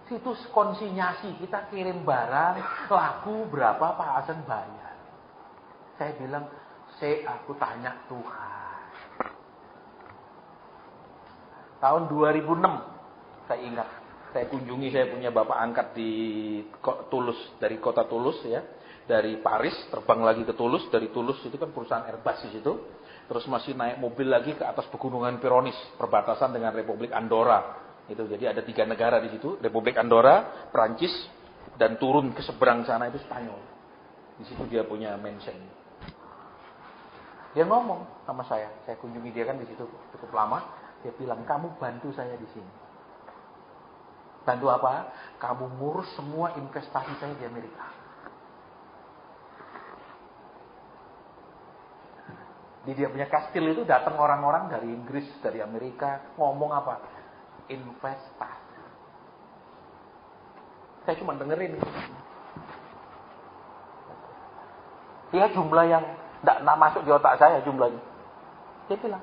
S1: Situs konsinyasi. Kita kirim barang. Laku berapa Pak Hasan bayar. Saya bilang, aku tanya Tuhan. Tahun 2006, saya ingat, saya kunjungi, saya punya bapak angkat di Toulouse, dari kota Toulouse ya, dari Paris terbang lagi ke Toulouse, dari Toulouse itu kan perusahaan Airbus di situ, terus masih naik mobil lagi ke atas pegunungan Pyrenees, perbatasan dengan Republik Andorra. Itu jadi ada 3 negara di situ, Republik Andorra, Prancis, dan turun ke seberang sana itu Spanyol. Di situ dia punya mansion. Dia ngomong sama saya kunjungi dia kan di situ cukup lama. Dia bilang, kamu bantu saya di sini. Bantu apa? Kamu ngurus semua investasi saya di Amerika. Di dia punya kastil itu datang orang-orang dari Inggris, dari Amerika, ngomong apa? Investasi. Saya cuma dengerin. Dia jumlah yang tidak masuk di otak saya jumlahnya. Dia bilang,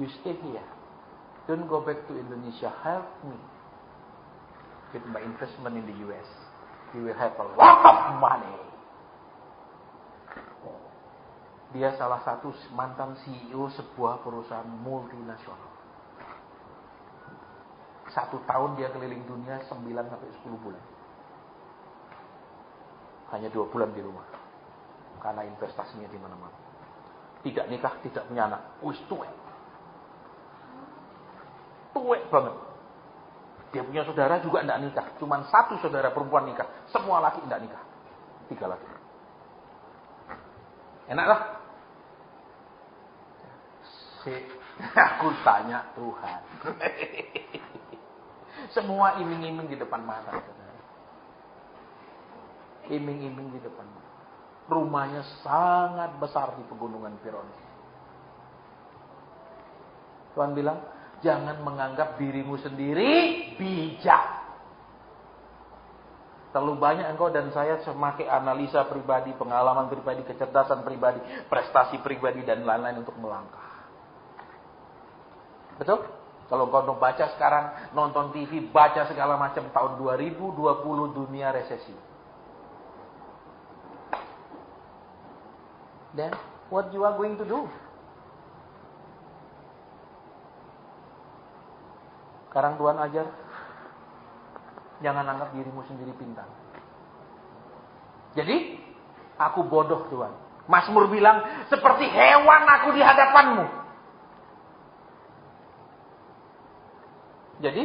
S1: you stay here. Don't go back to Indonesia. Help me with my investment in the US. You will have a lot of money. Dia salah satu mantan CEO sebuah perusahaan multinasional. 1 tahun dia keliling dunia 9-10 bulan. Hanya 2 bulan di rumah. Karena investasinya di mana-mana. Tidak nikah, tidak punya anak. Wis tuwek. Tuwek banget. Dia punya saudara juga tidak nikah. Cuma 1 saudara perempuan nikah. Semua laki tidak nikah. 3 laki. Enak lah. Aku tanya Tuhan. Semua iming-iming di depan mata. Saudara. Iming-iming di depan mata. Rumahnya sangat besar di pegunungan Pyrenees. Tuhan bilang, jangan menganggap dirimu sendiri bijak. Terlalu banyak engkau dan saya memakai analisa pribadi, pengalaman pribadi, kecerdasan pribadi, prestasi pribadi, dan lain-lain untuk melangkah. Betul? Kalau engkau baca sekarang, nonton TV, baca segala macam, tahun 2020 dunia resesi. Then, what you are going to do? Sekarang Tuhan ajar, jangan anggap dirimu sendiri pintar. Jadi, aku bodoh Tuhan. Mazmur bilang, seperti hewan aku di hadapanmu. Jadi,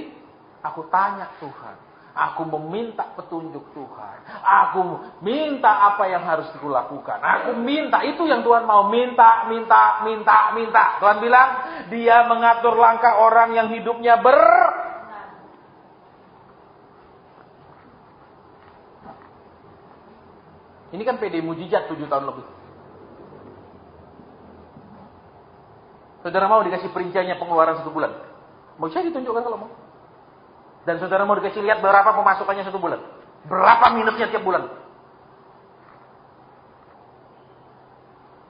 S1: aku tanya Tuhan. Aku meminta petunjuk Tuhan. Aku minta apa yang harus kulakukan. Aku minta, itu yang Tuhan mau. Minta. Tuhan bilang, dia mengatur langkah orang yang hidupnya Ini kan PD mujizat 7 tahun lebih. Saudara mau dikasih perinciannya pengeluaran 1 bulan? Mau saya ditunjukkan kalau mau. Dan saudara mau dikasih lihat berapa pemasukannya 1 bulan. Berapa minusnya tiap bulan.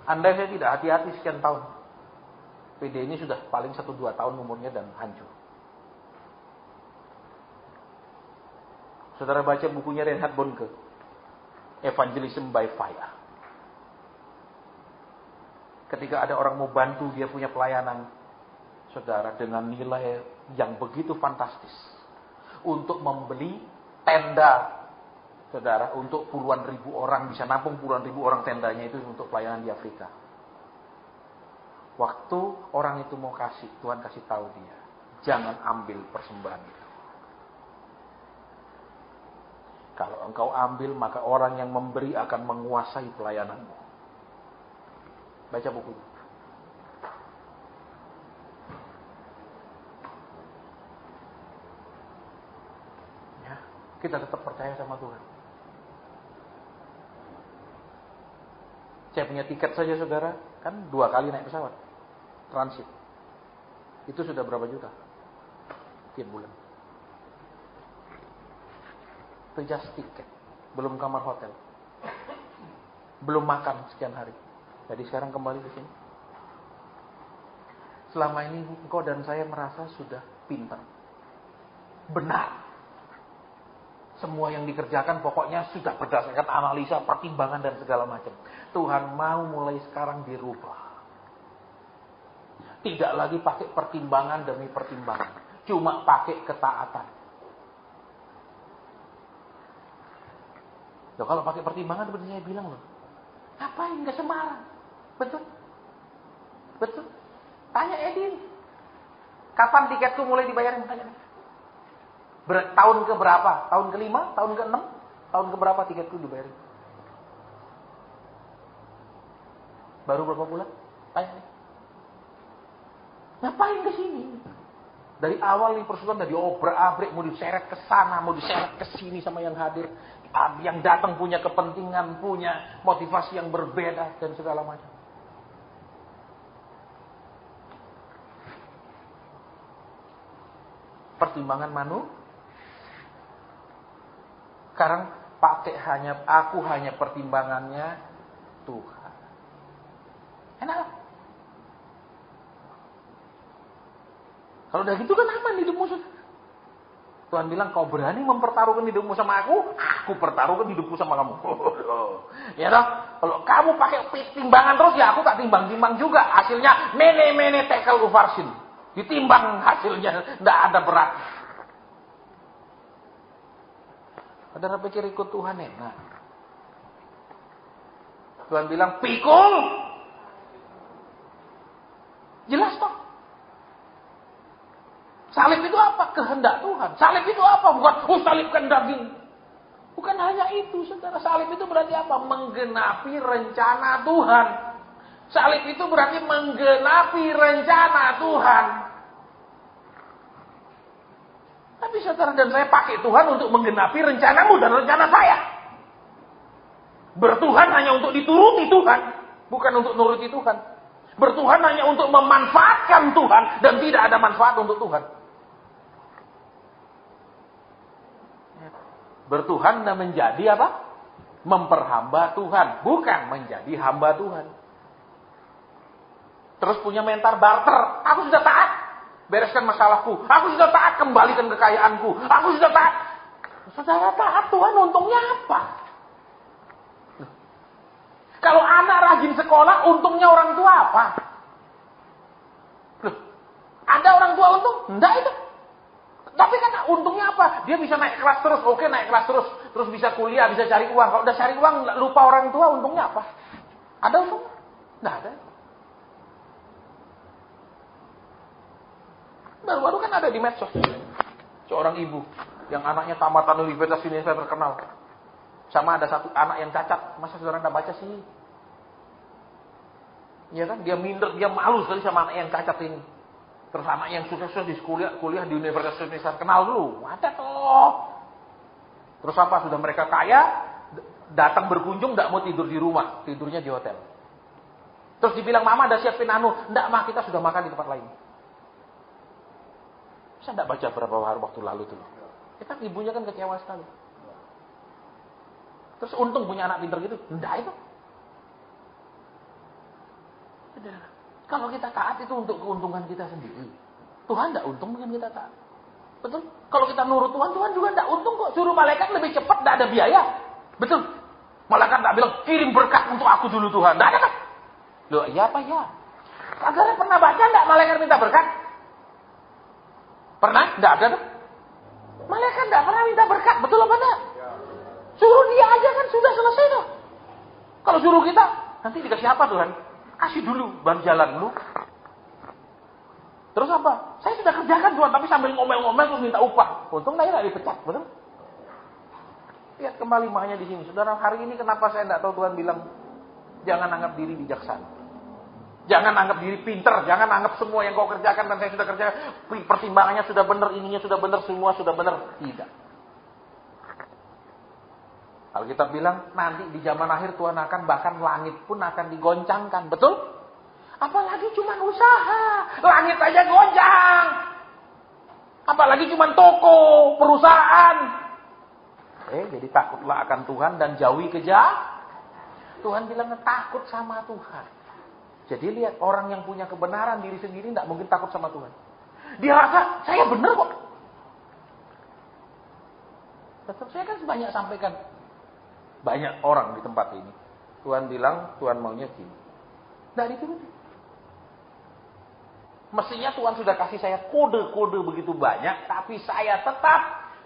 S1: Andai saya tidak hati-hati sekian tahun. PD ini sudah paling 1-2 tahun umurnya dan hancur. Saudara baca bukunya Reinhard Bonnke. Evangelism by Fire. Ketika ada orang mau bantu dia punya pelayanan. Saudara dengan nilai yang begitu fantastis. Untuk membeli tenda, saudara, untuk puluhan ribu orang, bisa nampung puluhan ribu orang tendanya itu untuk pelayanan di Afrika. Waktu orang itu mau kasih, Tuhan kasih tahu dia, jangan ambil persembahan itu. Kalau engkau ambil, maka orang yang memberi akan menguasai pelayananmu. Baca buku. Ya, kita tetap percaya sama Tuhan. Saya punya tiket saja saudara, kan 2 kali naik pesawat. Transit. Itu sudah berapa juta? Tiap bulan. Itu just tiket. Belum kamar hotel. Belum makan sekian hari. Jadi sekarang kembali ke sini. Selama ini engkau dan saya merasa sudah pintar. Benar. Semua yang dikerjakan pokoknya sudah berdasarkan analisa, pertimbangan dan segala macam. Tuhan mau mulai sekarang dirubah. Tidak lagi pakai pertimbangan demi pertimbangan. Cuma pakai ketaatan. Loh, kalau pakai pertimbangan seperti saya bilang loh. Ngapain ke Semarang? Betul? Betul? Tanya Edin. Kapan tiketku mulai dibayarin? Tanya. Tahun ke berapa? Tahun ke-5? Tahun ke-6? Tahun ke berapa tiketku dibayarin? Baru berapa bulan? Tanya. Ngapain ke sini? Dari awal nih persekutuan dari obrak-abrik, mau diseret ke sana, mau diseret ke sini sama yang hadir. Yang datang punya kepentingan, punya motivasi yang berbeda dan segala macam. Pertimbangan manusia. Sekarang aku hanya pertimbangannya Tuhan. Enak lah. Kalau udah gitu kan aman hidupmu. Tuhan bilang, kau berani mempertaruhkan hidupmu sama aku pertaruhkan hidupku sama kamu. Ya toh? Kalau kamu pakai timbangan terus, ya aku tak timbang-timbang juga. Hasilnya mene tekel ufarsin. Ditimbang hasilnya, tidak ada berat. Saudara pikir ikut Tuhan enak. Tuhan bilang, pikul. Jelas toh? Salib itu apa? Kehendak Tuhan. Salib itu apa? Bukan, salibkan daging. Bukan hanya itu, saudara. Salib itu berarti apa? Menggenapi rencana Tuhan. Salib itu berarti menggenapi rencana Tuhan. Tapi saudara dan saya pakai Tuhan untuk menggenapi rencanamu dan rencana saya. Bertuhan hanya untuk dituruti Tuhan. Bukan untuk nuruti Tuhan. Bertuhan hanya untuk memanfaatkan Tuhan. Dan tidak ada manfaat untuk Tuhan. Bertuhan dan menjadi apa? Memperhamba Tuhan. Bukan menjadi hamba Tuhan. Terus punya mental barter. Aku sudah taat. Bereskan masalahku. Aku sudah taat, kembalikan kekayaanku. Aku sudah taat. Saudara taat Tuhan untungnya apa? Kalau anak rajin sekolah, untungnya orang tua apa? Loh, ada orang tua untung? Enggak itu. Tapi kan untungnya apa? Dia bisa naik kelas terus. Oke, naik kelas terus. Terus bisa kuliah, bisa cari uang. Kalau udah cari uang, lupa orang tua, untungnya apa? Ada untung? Enggak ada. Baru-baru kan ada di medsos. Seorang ibu yang anaknya tamatan universitas terkenal. Sama ada satu anak yang cacat. Masa saudara enggak baca sih? Ya kan? Dia minder, dia malu sekali sama anak yang cacat ini. Terus anak yang sukses di kuliah di universitas terkenal dulu. Ada toh. Terus apa? Sudah mereka kaya, datang berkunjung enggak mau tidur di rumah, tidurnya di hotel. Terus dibilang, "Mama ada siapin anu." "Enggak, Ma, kita sudah makan di tempat lain." Saya tidak baca berapa waktu lalu itu. Ya kan ibunya kan kecewa sekali. Terus untung punya anak pintar gitu. Enggak itu. Kalau kita taat itu untuk keuntungan kita sendiri. Tuhan tidak untung dengan kita taat. Betul? Kalau kita nurut Tuhan, Tuhan juga tidak untung kok. Suruh malaikat lebih cepat, tidak ada biaya. Betul? Malaikat tidak bilang, kirim berkat untuk aku dulu Tuhan. Tidak ada kan? Loh, iya apa ya? Saudara pernah baca tidak malaikat minta berkat? Pernah? Tidak ada tuh. Malaikat tidak pernah minta berkat. Betul apa enggak? Suruh dia aja kan sudah selesai tuh. Kalau suruh kita, nanti dikasih apa Tuhan? Kasih dulu, baru jalan dulu. Terus apa? Saya sudah kerjakan Tuhan, tapi sambil ngomel-ngomel terus minta upah. Untung saya tidak dipecat, betul? Lihat kembali makanya di sini. Saudara, hari ini kenapa saya tidak tahu Tuhan bilang, jangan anggap diri bijaksana. Jangan anggap diri pinter. Jangan anggap semua yang kau kerjakan dan saya sudah kerjakan. Pertimbangannya sudah benar, ininya sudah benar, semua sudah benar. Tidak. Alkitab bilang, nanti di zaman akhir Tuhan akan, bahkan langit pun akan digoncangkan. Betul? Apalagi cuma usaha. Langit aja goncang. Apalagi cuma toko, perusahaan. Jadi takutlah akan Tuhan dan jauhi kejahatan. Tuhan bilang takut sama Tuhan. Jadi lihat, orang yang punya kebenaran diri sendiri tidak mungkin takut sama Tuhan. Dia rasa, saya benar kok. Tetap saya kan banyak sampaikan. Banyak orang di tempat ini. Tuhan bilang, Tuhan maunya gini. Dari itu. Mestinya Tuhan sudah kasih saya kode-kode begitu banyak, tapi saya tetap,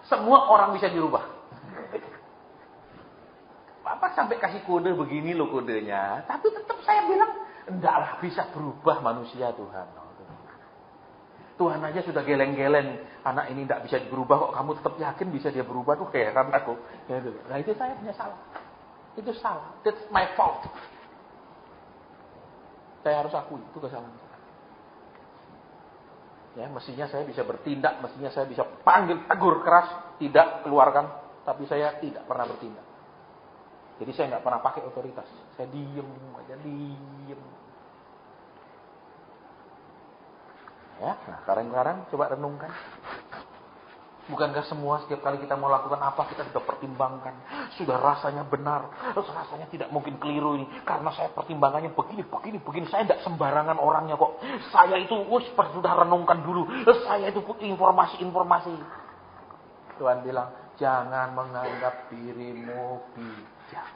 S1: semua orang bisa dirubah. Bapak sampai kasih kode begini loh kodenya, tapi tetap saya bilang, endaklah bisa berubah manusia Tuhan. Tuhan aja sudah geleng-geleng, anak ini tidak bisa berubah kok kamu tetap yakin bisa dia berubah, tuh heran aku. Nah itu saya punya salah. Itu salah. That's my fault. Saya harus akui itu kesalahan. Ya, mestinya saya bisa bertindak, mestinya saya bisa panggil, tegur keras, tidak keluarkan, tapi saya tidak pernah bertindak. Jadi saya nggak pernah pakai otoritas. Saya diem aja, diem. Ya, nah sekarang coba renungkan. Bukankah semua setiap kali kita mau lakukan apa kita sudah pertimbangkan, sudah rasanya benar, terus rasanya tidak mungkin keliru ini, karena saya pertimbangannya begini. Saya tidak sembarangan orangnya kok. Saya itu sudah renungkan dulu. Saya itu informasi. Tuhan bilang, jangan menganggap dirimu bijak.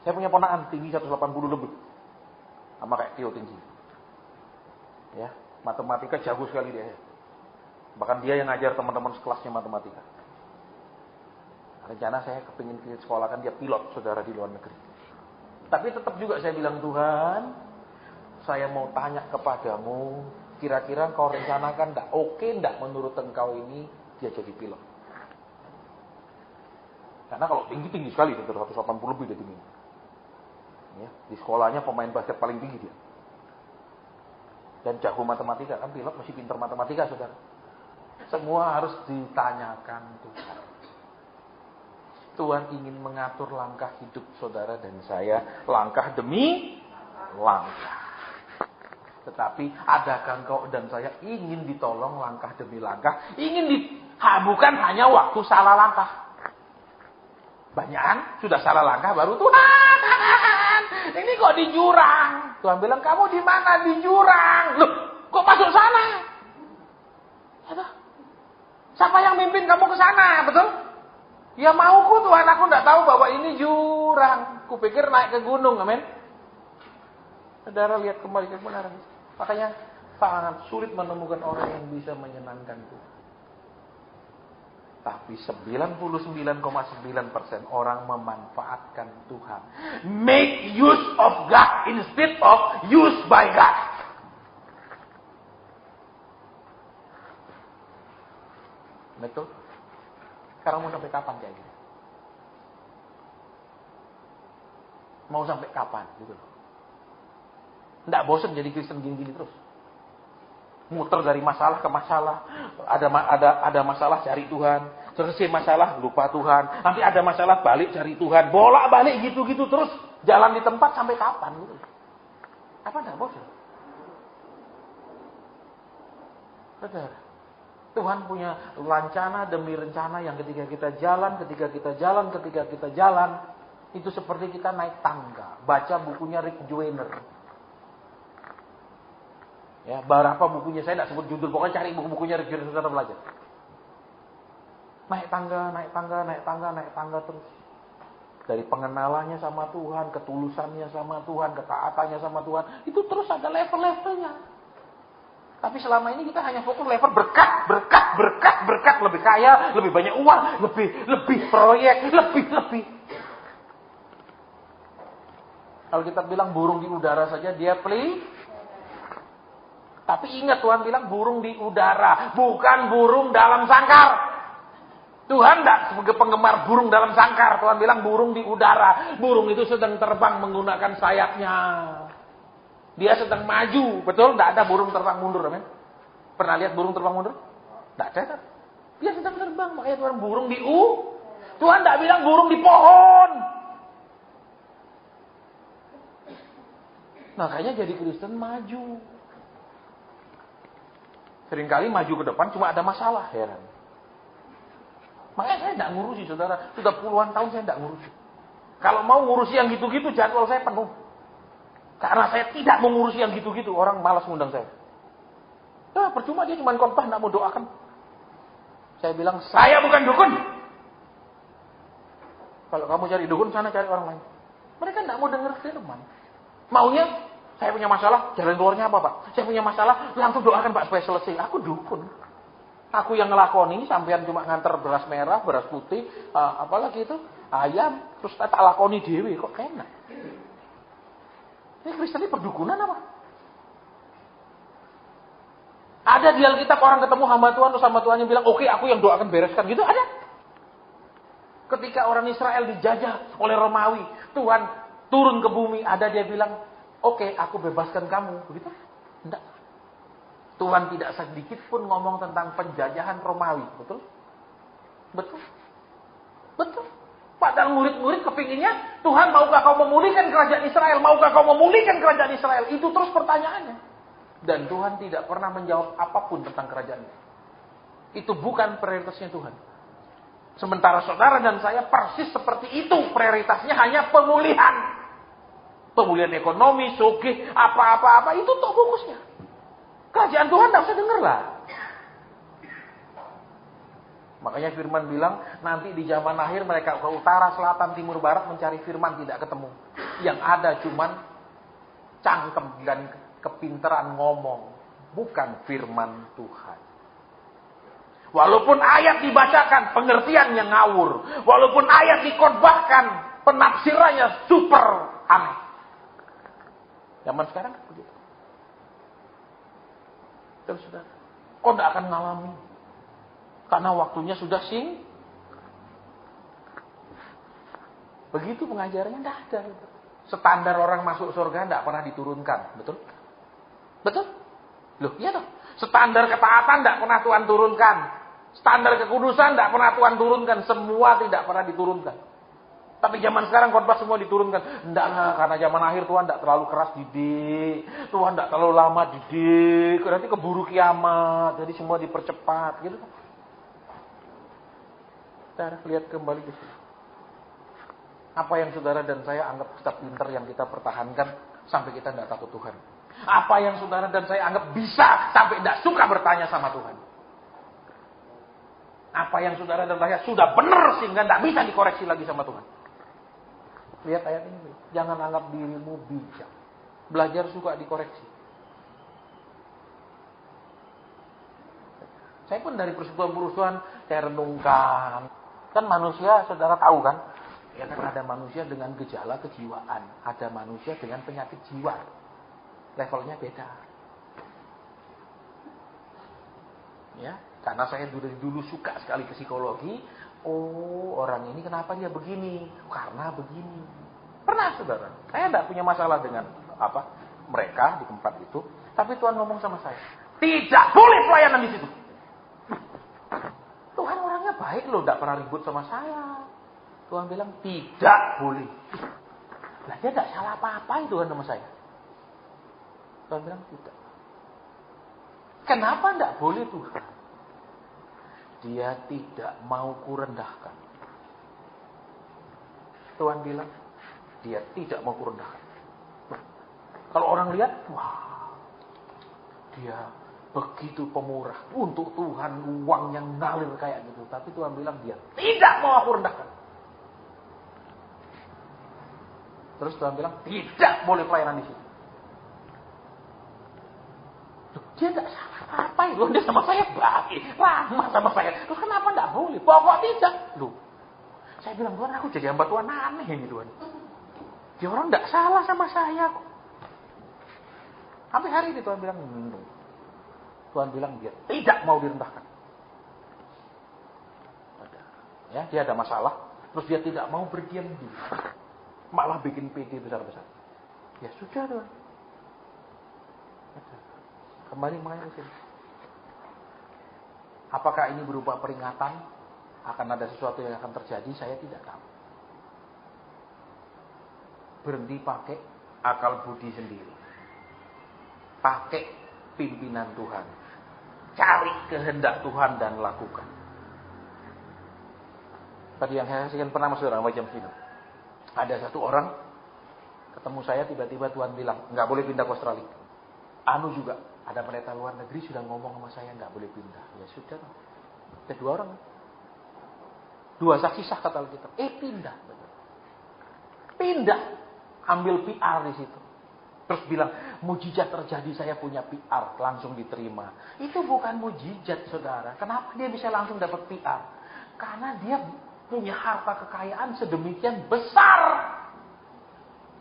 S1: Saya punya ponakan tinggi 180 lebih, sama kayak Tio tinggi. Ya, matematika jago sekali dia. Bahkan dia yang ngajar teman-teman sekelasnya matematika. Rencana saya kepingin sekolahkan dia pilot, saudara, di luar negeri. Tapi tetap juga saya bilang, Tuhan, saya mau tanya kepadamu, kira-kira engkau rencanakan enggak enggak menurut engkau ini dia jadi pilot. Karena kalau tinggi sekali, 180 lebih dia tinggi. Ya, di sekolahnya pemain basket paling tinggi dia. Dan jago matematika, kan pilot masih pintar matematika, saudara. Semua harus ditanyakan Tuhan. Tuhan ingin mengatur langkah hidup saudara dan saya, langkah demi langkah. Tetapi adakah engkau dan saya ingin ditolong langkah demi langkah? Bukan hanya waktu salah langkah. Banyakan sudah salah langkah baru Tuhan, ini kok di jurang. Tuhan bilang, kamu di mana? Di jurang. Loh, kok masuk sana? Siapa yang mimpin kamu ke sana, betul? Ya mauku Tuhan, aku tidak tahu bahwa ini jurang. Kupikir naik ke gunung, amin. Saudara lihat kembali ke kebenaran. Makanya sangat sulit menemukan orang yang bisa menyenangkan Tuhan. Tapi 99,9% orang memanfaatkan Tuhan. Make use of God instead of used by God. Betul? Sekarang mau sampai kapan kayak gitu? Mau sampai kapan gitu loh. Nggak bosan jadi Kristen gini-gini terus. Muter dari masalah ke masalah. Ada masalah cari Tuhan. Selesai masalah lupa Tuhan. Nanti ada masalah balik cari Tuhan. Bolak-balik gitu-gitu terus. Jalan di tempat sampai kapan gitu. Apa nggak bosan? Saudara, Tuhan punya rencana demi rencana yang ketika kita jalan, itu seperti kita naik tangga. Baca bukunya Rick Joyner. Ya, berapa bukunya saya tidak sebut judul, pokoknya cari buku-bukunya Rick Joyner, saudara belajar. Naik tangga terus. Dari pengenalannya sama Tuhan, ketulusannya sama Tuhan, ketaatannya sama Tuhan, itu terus ada level-levelnya. Tapi selama ini kita hanya fokus level berkat, lebih kaya, lebih banyak uang, lebih proyek, lebih. Kalau kita bilang burung di udara saja dia tapi ingat Tuhan bilang burung di udara, bukan burung dalam sangkar. Tuhan tidak sebagai penggemar burung dalam sangkar. Tuhan bilang burung di udara. Burung itu sedang terbang menggunakan sayapnya. Dia sedang maju. Betul? Tidak ada burung terbang mundur. Amin. Pernah lihat burung terbang mundur? Tidak ada. Dia sedang terbang. Makanya Tuhan burung di Tuhan tidak bilang burung di pohon. Makanya jadi Kristen maju. Seringkali maju ke depan cuma ada masalah. Heran. Makanya saya tidak ngurusi, saudara. Sudah puluhan tahun saya tidak ngurusi. Kalau mau ngurusi yang gitu-gitu, jadwal saya penuh. Karena saya tidak mengurusi yang gitu-gitu. Orang malas ngundang saya. Nah, percuma dia cuma khotbah, tidak mau doakan. Saya bilang, saya bukan dukun. Kalau kamu cari dukun, sana cari orang lain. Mereka tidak mau dengar firman. Maunya, saya punya masalah, jalan keluarnya apa, Pak? Saya punya masalah, langsung doakan, Pak, supaya selesai. Aku dukun. Aku yang ngelakoni, sampean cuma nganter beras merah, beras putih, apalagi itu, ayam, terus tak lakoni dewi, kok enak. Ini Kristen ini perdukunan apa? Ada di Alkitab orang ketemu hamba Tuhan, terus hamba Tuhannya bilang, oke, aku yang doakan bereskan, gitu ada. Ketika orang Israel dijajah oleh Romawi, Tuhan turun ke bumi, ada dia bilang, oke, aku bebaskan kamu, begitu? Enggak. Tuhan tidak sedikit pun ngomong tentang penjajahan Romawi. Betul? Betul? Betul. Padahal murid-murid kepinginnya, Tuhan maukah kau memulihkan kerajaan Israel? Maukah kau memulihkan kerajaan Israel? Itu terus pertanyaannya. Dan Tuhan tidak pernah menjawab apapun tentang kerajaan. Itu bukan prioritasnya Tuhan. Sementara saudara dan saya persis seperti itu. Prioritasnya hanya pemulihan. Pemulihan ekonomi, sugih, apa-apa. Itu tuh fokusnya. Kerajaan Tuhan tidak usah dengar lah. Makanya firman bilang, nanti di zaman akhir mereka ke utara, selatan, timur, barat mencari firman tidak ketemu. Yang ada cuman cangkem dan kepintaran ngomong. Bukan firman Tuhan. Walaupun ayat dibacakan, pengertiannya ngawur. Walaupun ayat dikhotbahkan, penafsirannya super aneh. Zaman sekarang begitu. Terus sudah, kok tidak akan mengalami? Karena waktunya sudah begitu pengajarannya tidak ada. Standar orang masuk surga tidak pernah diturunkan, betul? Betul? Loh, iya toh. Standar ketaatan tidak pernah Tuhan turunkan. Standar kekudusan tidak pernah Tuhan turunkan. Semua tidak pernah diturunkan. Tapi zaman sekarang khotbah semua diturunkan. Enggak, karena zaman akhir Tuhan tidak terlalu keras didik. Tuhan tidak terlalu lama didik. Nanti keburu kiamat. Jadi semua dipercepat. Gitu kan. Kita lihat kembali ke sini. Apa yang saudara dan saya anggap kita pintar yang kita pertahankan sampai kita tidak takut Tuhan. Apa yang saudara dan saya anggap bisa sampai tidak suka bertanya sama Tuhan. Apa yang saudara dan saya sudah benar sehingga tidak bisa dikoreksi lagi sama Tuhan. Lihat ayat ini. Jangan anggap dirimu bijak. Belajar suka dikoreksi. Saya pun dari persekutuan-persekutuan saya renungkan. Kan manusia, saudara tahu kan? Ya kan ada manusia dengan gejala kejiwaan. Ada manusia dengan penyakit jiwa. Levelnya beda. Ya, karena saya dari dulu suka sekali ke psikologi. Oh, orang ini kenapa dia begini? Karena begini. Pernah, saudara. Saya tidak punya masalah dengan mereka di tempat itu. Tapi Tuhan ngomong sama saya. Tidak boleh pelayanan di situ. Tuhan orangnya baik loh. Tidak pernah ribut sama saya. Tuhan bilang tidak boleh. Nah, dia tidak salah apa-apa Tuhan sama saya. Tuhan bilang tidak. Kenapa tidak boleh Tuhan? Dia tidak mau kurendahkan. Tuhan bilang, dia tidak mau kurendahkan. Kalau orang lihat, wah, dia begitu pemurah. Untuk Tuhan uang yang ngalir kayak gitu. Tapi Tuhan bilang, dia tidak mau aku rendahkan. Terus Tuhan bilang, tidak boleh pelayanan di situ. Dia tidak salah apa itu. Dia sama saya baik. Lama sama saya. Terus kenapa tidak boleh? Pokok tidak. Loh. Saya bilang, Tuhan aku jadi hamba Tuhan aneh ini Tuhan. Dia orang tidak salah sama saya kok. Sampai hari ini Tuhan bilang, Tuhan bilang dia tidak mau direndahkan. Ya, dia ada masalah, terus dia tidak mau berdiam diri. Malah bikin PD besar-besar. Ya sudah Tuhan. Kembali mengenai sini. Apakah ini berupa peringatan akan ada sesuatu yang akan terjadi? Saya tidak tahu. Berhenti pakai akal budi sendiri. Pakai pimpinan Tuhan. Cari kehendak Tuhan dan lakukan. Tadi yang saya saksikan pernah saudara macam sini. Ada satu orang ketemu saya, tiba-tiba Tuhan bilang nggak boleh pindah ke Australia. Anu juga ada pendeta luar negeri sudah ngomong sama saya nggak boleh pindah. Ya sudah, ada 2 orang, 2 saksi sah kata kita. Pindah, pindah, ambil PR di situ. Terus bilang mujizat terjadi, saya punya PR, langsung diterima. Itu bukan mujizat saudara. Kenapa dia bisa langsung dapat PR? Karena dia punya harta kekayaan sedemikian besar.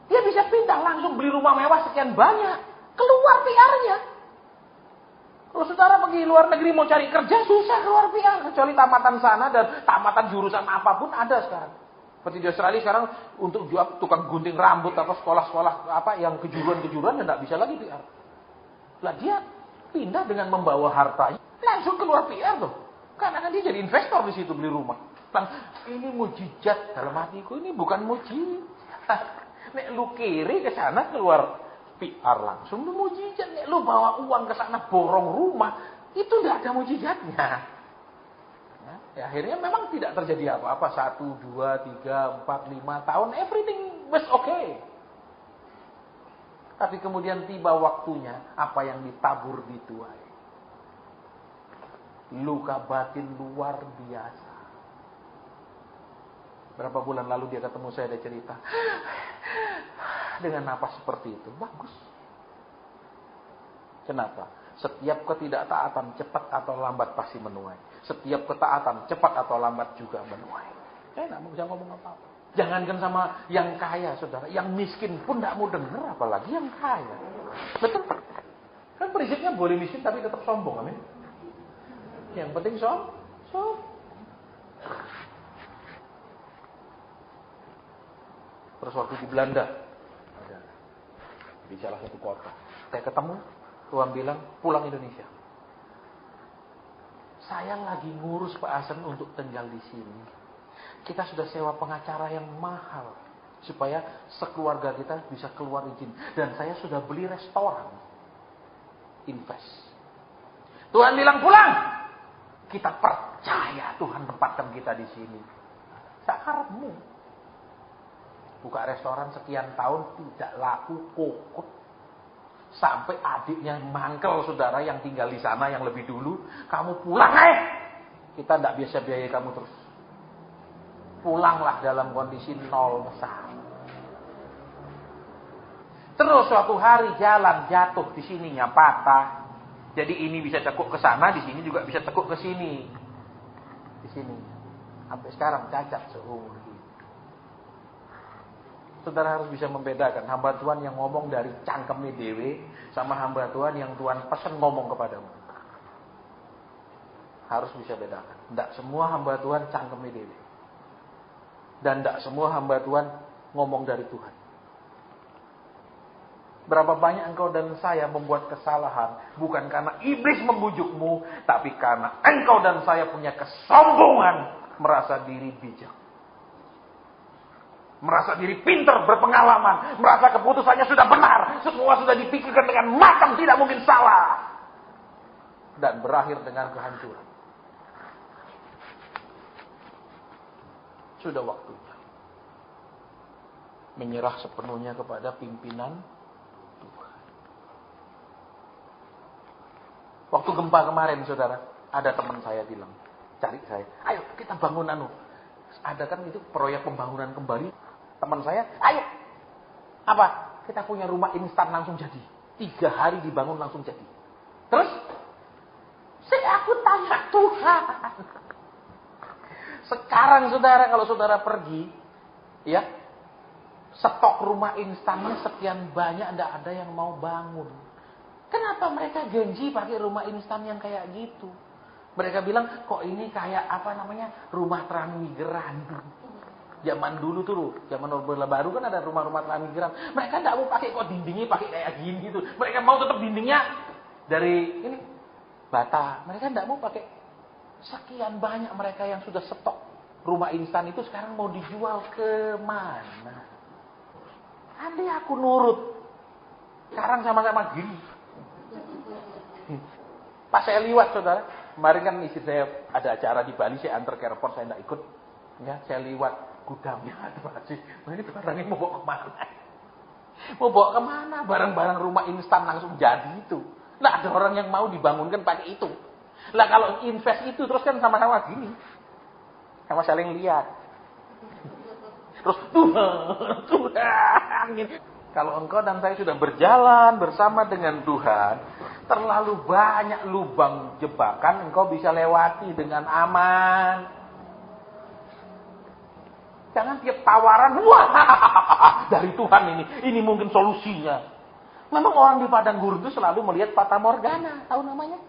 S1: Dia bisa pindah langsung beli rumah mewah sekian banyak. Keluar PR-nya. Kalau saudara pergi luar negeri mau cari kerja, susah keluar PR. Kecuali tamatan sana dan tamatan jurusan apapun ada sekarang. Seperti di Australia sekarang untuk tukang gunting rambut atau sekolah-sekolah apa yang kejuruan-kejuruan ya tidak bisa lagi PR. Lah dia pindah dengan membawa hartanya langsung keluar PR tuh. Karena kan dia jadi investor di situ beli rumah. Ini mujizat dalam hatiku, ini bukan mujizat. Nek lu kiri ke sana keluar PR langsung lu mujizat. Nek lu bawa uang ke sana borong rumah, itu tidak ada mujizatnya. Ya, akhirnya memang tidak terjadi apa-apa. 1, 2, 3, 4, 5 tahun everything was okay. Tapi kemudian tiba waktunya apa yang ditabur dituai. Luka batin luar biasa. Berapa bulan lalu dia ketemu saya, ada cerita. Dengan napas seperti itu, bagus. Kenapa? Setiap ketidaktaatan cepat atau lambat pasti menuai. Setiap ketaatan cepat atau lambat juga menuai. Saya tidak mau bisa ngomong apa-apa. Jangankan sama yang kaya, saudara. Yang miskin pun tidak mau dengar, apalagi yang kaya. Betul? Kan prinsipnya boleh miskin tapi tetap sombong, amin. Yang penting sombong. Terus waktu di Belanda, di salah satu kota, saya ketemu, Tuhan bilang, pulang Indonesia. Saya lagi ngurus Pak Asen untuk tinggal di sini. Kita sudah sewa pengacara yang mahal, supaya sekeluarga kita bisa keluar izin. Dan saya sudah beli restoran. Invest. Tuhan bilang pulang. Kita percaya Tuhan tempatkan kita di sini. Sakarmu. Buka restoran sekian tahun tidak laku, kokot. Sampai adiknya mangkel saudara yang tinggal di sana yang lebih dulu. Kamu pulang kita tidak biasa biayai kamu terus. Pulanglah dalam kondisi nol besar. Terus suatu hari jalan jatuh di sininya patah. Jadi ini bisa tekuk ke sana, di sini juga bisa tekuk ke sini. Di sini. Sampai sekarang cacat seumur hidup. Saudara harus bisa membedakan hamba Tuhan yang ngomong dari cangkemnya dewe sama hamba Tuhan yang Tuhan pesan ngomong kepadamu. Harus bisa bedakan. Tidak semua hamba Tuhan cangkemnya dewe. Dan tidak semua hamba Tuhan ngomong dari Tuhan. Berapa banyak engkau dan saya membuat kesalahan bukan karena iblis membujukmu, tapi karena engkau dan saya punya kesombongan merasa diri bijak. Merasa diri pintar, berpengalaman. Merasa keputusannya sudah benar. Semua sudah dipikirkan dengan matang, tidak mungkin salah. Dan berakhir dengan kehancuran. Sudah waktunya. Menyerah sepenuhnya kepada pimpinan Tuhan. Waktu gempa kemarin, saudara, ada teman saya bilang, cari saya, ayo kita bangun ada kan itu proyek pembangunan kembali. Teman saya, ayo. Apa? Kita punya rumah instan langsung jadi. 3 hari dibangun langsung jadi. Terus? Aku tanya Tuhan. Sekarang saudara, kalau saudara pergi, ya, stok rumah instannya sekian banyak, tidak ada yang mau bangun. Kenapa mereka janji pakai rumah instan yang kayak gitu? Mereka bilang, kok ini kayak rumah transmigran. Zaman dulu tuh, zaman Orde Baru kan ada rumah-rumah transmigran. Mereka tidak mau pakai kok dindingnya pakai kayak gini gitu. Mereka mau tetap dindingnya dari ini bata. Mereka tidak mau pakai. Sekian banyak mereka yang sudah stok rumah instan itu sekarang mau dijual ke mana? Andai aku nurut. Sekarang sama-sama gini. Pas saya liwat, saudara. Kemarin kan istri saya ada acara di Bali, saya antar ke airport, saya tidak ikut. Ya, saya liwat gudangnya. Aduh, ini barangnya mau bawa kemana? Mau bawa kemana? Barang-barang rumah instan langsung jadi itu. Nah, ada orang yang mau dibangunkan pakai itu. Lah kalau invest itu terus kan sama-sama gini. Sama saling lihat. Terus Tuhan. Kalau engkau dan saya sudah berjalan bersama dengan Tuhan, terlalu banyak lubang jebakan engkau bisa lewati dengan aman. Jangan tiap tawaran, wah dari Tuhan ini mungkin solusinya. Memang orang di padang gurun itu selalu melihat fata morgana, tahu namanya?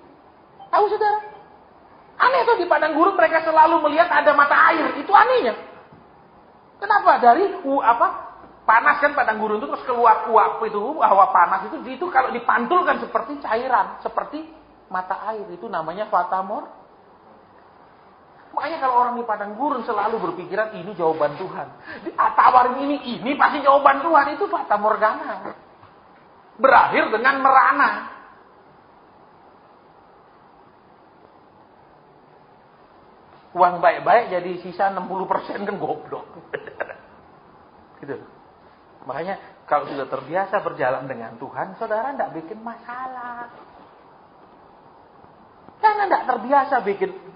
S1: Tahu saudara? Aneh tuh di padang gurun mereka selalu melihat ada mata air, itu anehnya. Kenapa? Dari panas kan padang gurun itu terus keluar uap itu, hawa panas itu kalau dipantulkan seperti cairan, seperti mata air, itu namanya fata morgana. Makanya kalau orang di padang gurun selalu berpikiran ini jawaban Tuhan. Tawarin ini pasti jawaban Tuhan, itu fata morgana. Berakhir dengan merana. Uang baik-baik jadi sisa 60% kan goblok. Gitu. Makanya kalau sudah terbiasa berjalan dengan Tuhan, saudara tidak bikin masalah. Karena tidak terbiasa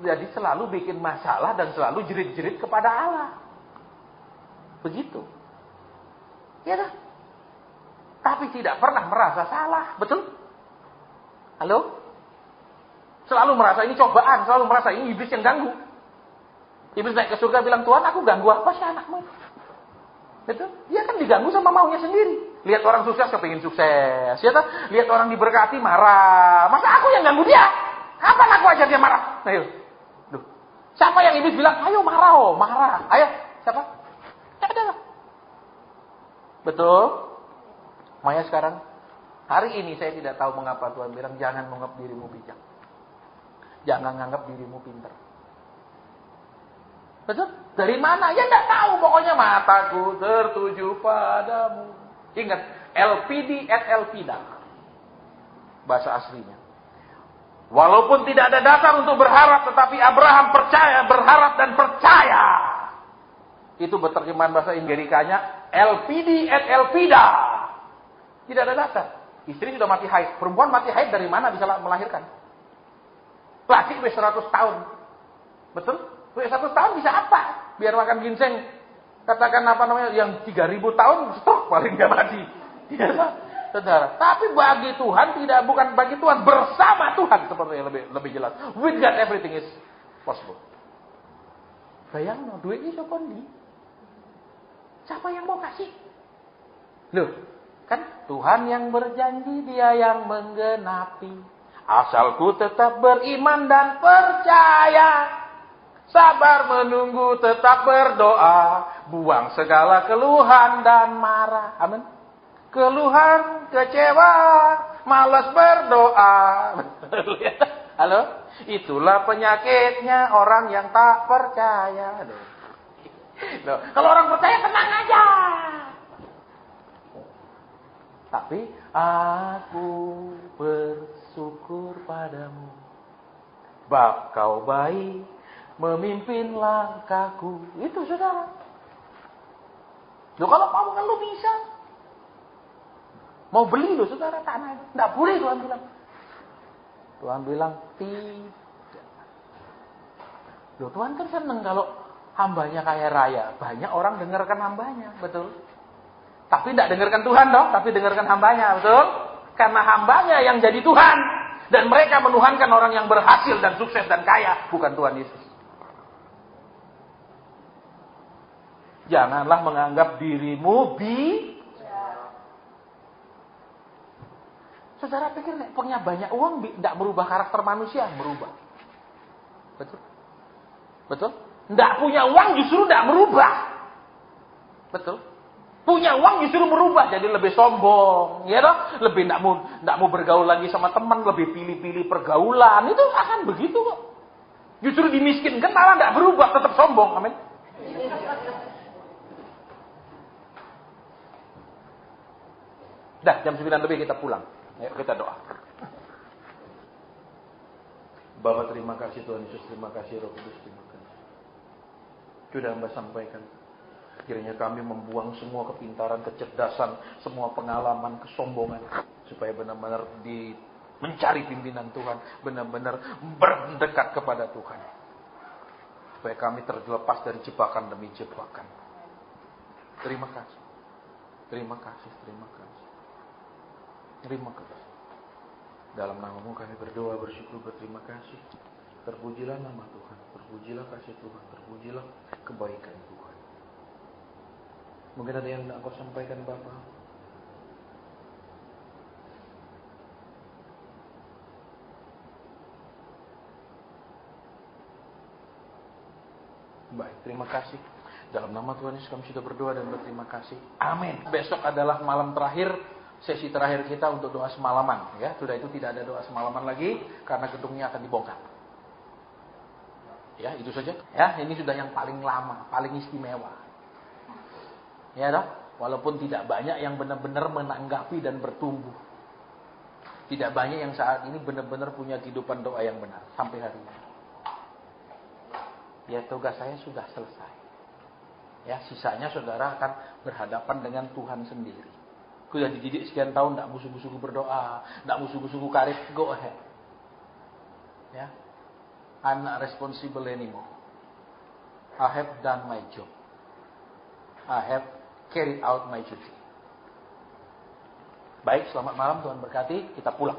S1: jadi selalu bikin masalah dan selalu jerit-jerit kepada Allah. Begitu. Ya kan? Tapi tidak pernah merasa salah, betul? Halo? Selalu merasa ini cobaan, selalu merasa ini iblis yang ganggu. Iblis naik ke surga bilang, Tuhan aku ganggu apa sih anakmu? Betul? Dia kan diganggu sama maunya sendiri. Lihat orang sukses kepingin sukses. Ya kan? Lihat orang diberkati marah. Masa aku yang ganggu dia? Kapan aku aja dia marah? Ayo. Duh. Siapa yang iblis bilang, ayo marah. Ayo, siapa? Ya ada lah. Betul? Makanya sekarang, hari ini saya tidak tahu mengapa Tuhan bilang, jangan menganggap dirimu bijak. Jangan menganggap dirimu pintar. Betul? Dari mana? Ya tidak tahu. Pokoknya mataku tertuju padamu. Ingat, LPD et Elpida. Bahasa aslinya. Walaupun tidak ada dasar untuk berharap, tetapi Abraham berharap dan percaya. Itu berterjemahan bahasa Inggrisnya LPD et Elpida. Tidak ada dasar. Istri sudah mati haid. Perempuan mati haid dari mana bisa melahirkan? Laki 100 tahun. Betul? 100 tahun bisa apa? Biar makan ginseng. Katakan yang 3000 tahun stroke paling gak mati. Ya, saudara. Tapi bagi Tuhan bukan bagi Tuhan, bersama Tuhan seperti yang lebih jelas. With God everything is possible. Bayang duit ini siapa nih? Siapa yang mau kasih? Loh, kan Tuhan yang berjanji, Dia yang menggenapi. Asalku tetap beriman dan percaya. Sabar menunggu, tetap berdoa. Buang segala keluhan dan marah. Amin. Keluhan, kecewa, malas berdoa. Halo? Itulah penyakitnya orang yang tak percaya. Loh, kalau orang percaya tenang aja. Tapi aku bersyukur padamu. Bab kau baik memimpin langkahku. Itu saudara. Loh kalau kamu kan lo bisa. Mau beli lo saudara tanah. Tidak boleh Tuhan bilang. Tuhan bilang tidak. Loh Tuhan kan senang kalau hambanya kaya raya. Banyak orang dengarkan hambanya. Betul. Tapi tidak dengarkan Tuhan dong. Tapi dengarkan hambanya. Betul. Karena hambanya yang jadi Tuhan. Dan mereka menuhankan orang yang berhasil dan sukses dan kaya. Bukan Tuhan Yesus. Janganlah menganggap dirimu Saudara pikir punya banyak uang tidak merubah karakter manusia? Merubah. Betul? Betul? Nggak punya uang justru nggak merubah. Betul? Punya uang justru merubah, jadi lebih sombong, ya toh? Lebih nggak mau bergaul lagi sama teman, lebih pilih-pilih pergaulan, itu akan begitu kok. Justru dimiskinkan malah nggak berubah, tetap sombong, amin. Dah, jam 9 lebih kita pulang. Ayo kita doa. Bapa terima kasih Tuhan Yesus, terima kasih Roh Kudus, terima kasih. Sudah Hamba sampaikan. Kiranya kami membuang semua kepintaran, kecerdasan, semua pengalaman, kesombongan. Supaya benar-benar mencari pimpinan Tuhan. Benar-benar berdekat kepada Tuhan. Supaya kami terlepas dari jebakan demi jebakan. Terima kasih. Terima kasih, terima kasih. Terima kasih. Dalam nama-Mu kami berdoa, bersyukur, berterima kasih. Terpujilah nama Tuhan. Terpujilah kasih Tuhan. Terpujilah kebaikan Tuhan. Mungkin ada yang nak kau sampaikan Bapak. Baik, terima kasih. Dalam nama Tuhan Yesus kami sudah berdoa dan berterima kasih. Amin. Besok adalah malam terakhir, sesi terakhir kita untuk doa semalaman. Ya, sudah itu tidak ada doa semalaman lagi karena gedungnya akan dibongkar. Ya, itu saja. Ya, ini sudah yang paling lama, paling istimewa. Ya dong, walaupun tidak banyak yang benar-benar menanggapi dan bertumbuh. Tidak banyak yang saat ini benar-benar punya kehidupan doa yang benar sampai hari ini. Ya, tugas saya sudah selesai. Ya, sisanya saudara akan berhadapan dengan Tuhan sendiri. Sudah dididik sekian tahun, tidak musuh-musuhku berdoa, tidak musuh-musuhku karib, go ahead. Ya, I'm not responsible anymore. I have done my job. I have carried out my duty. Baik, selamat malam, Tuhan berkati, kita pulang.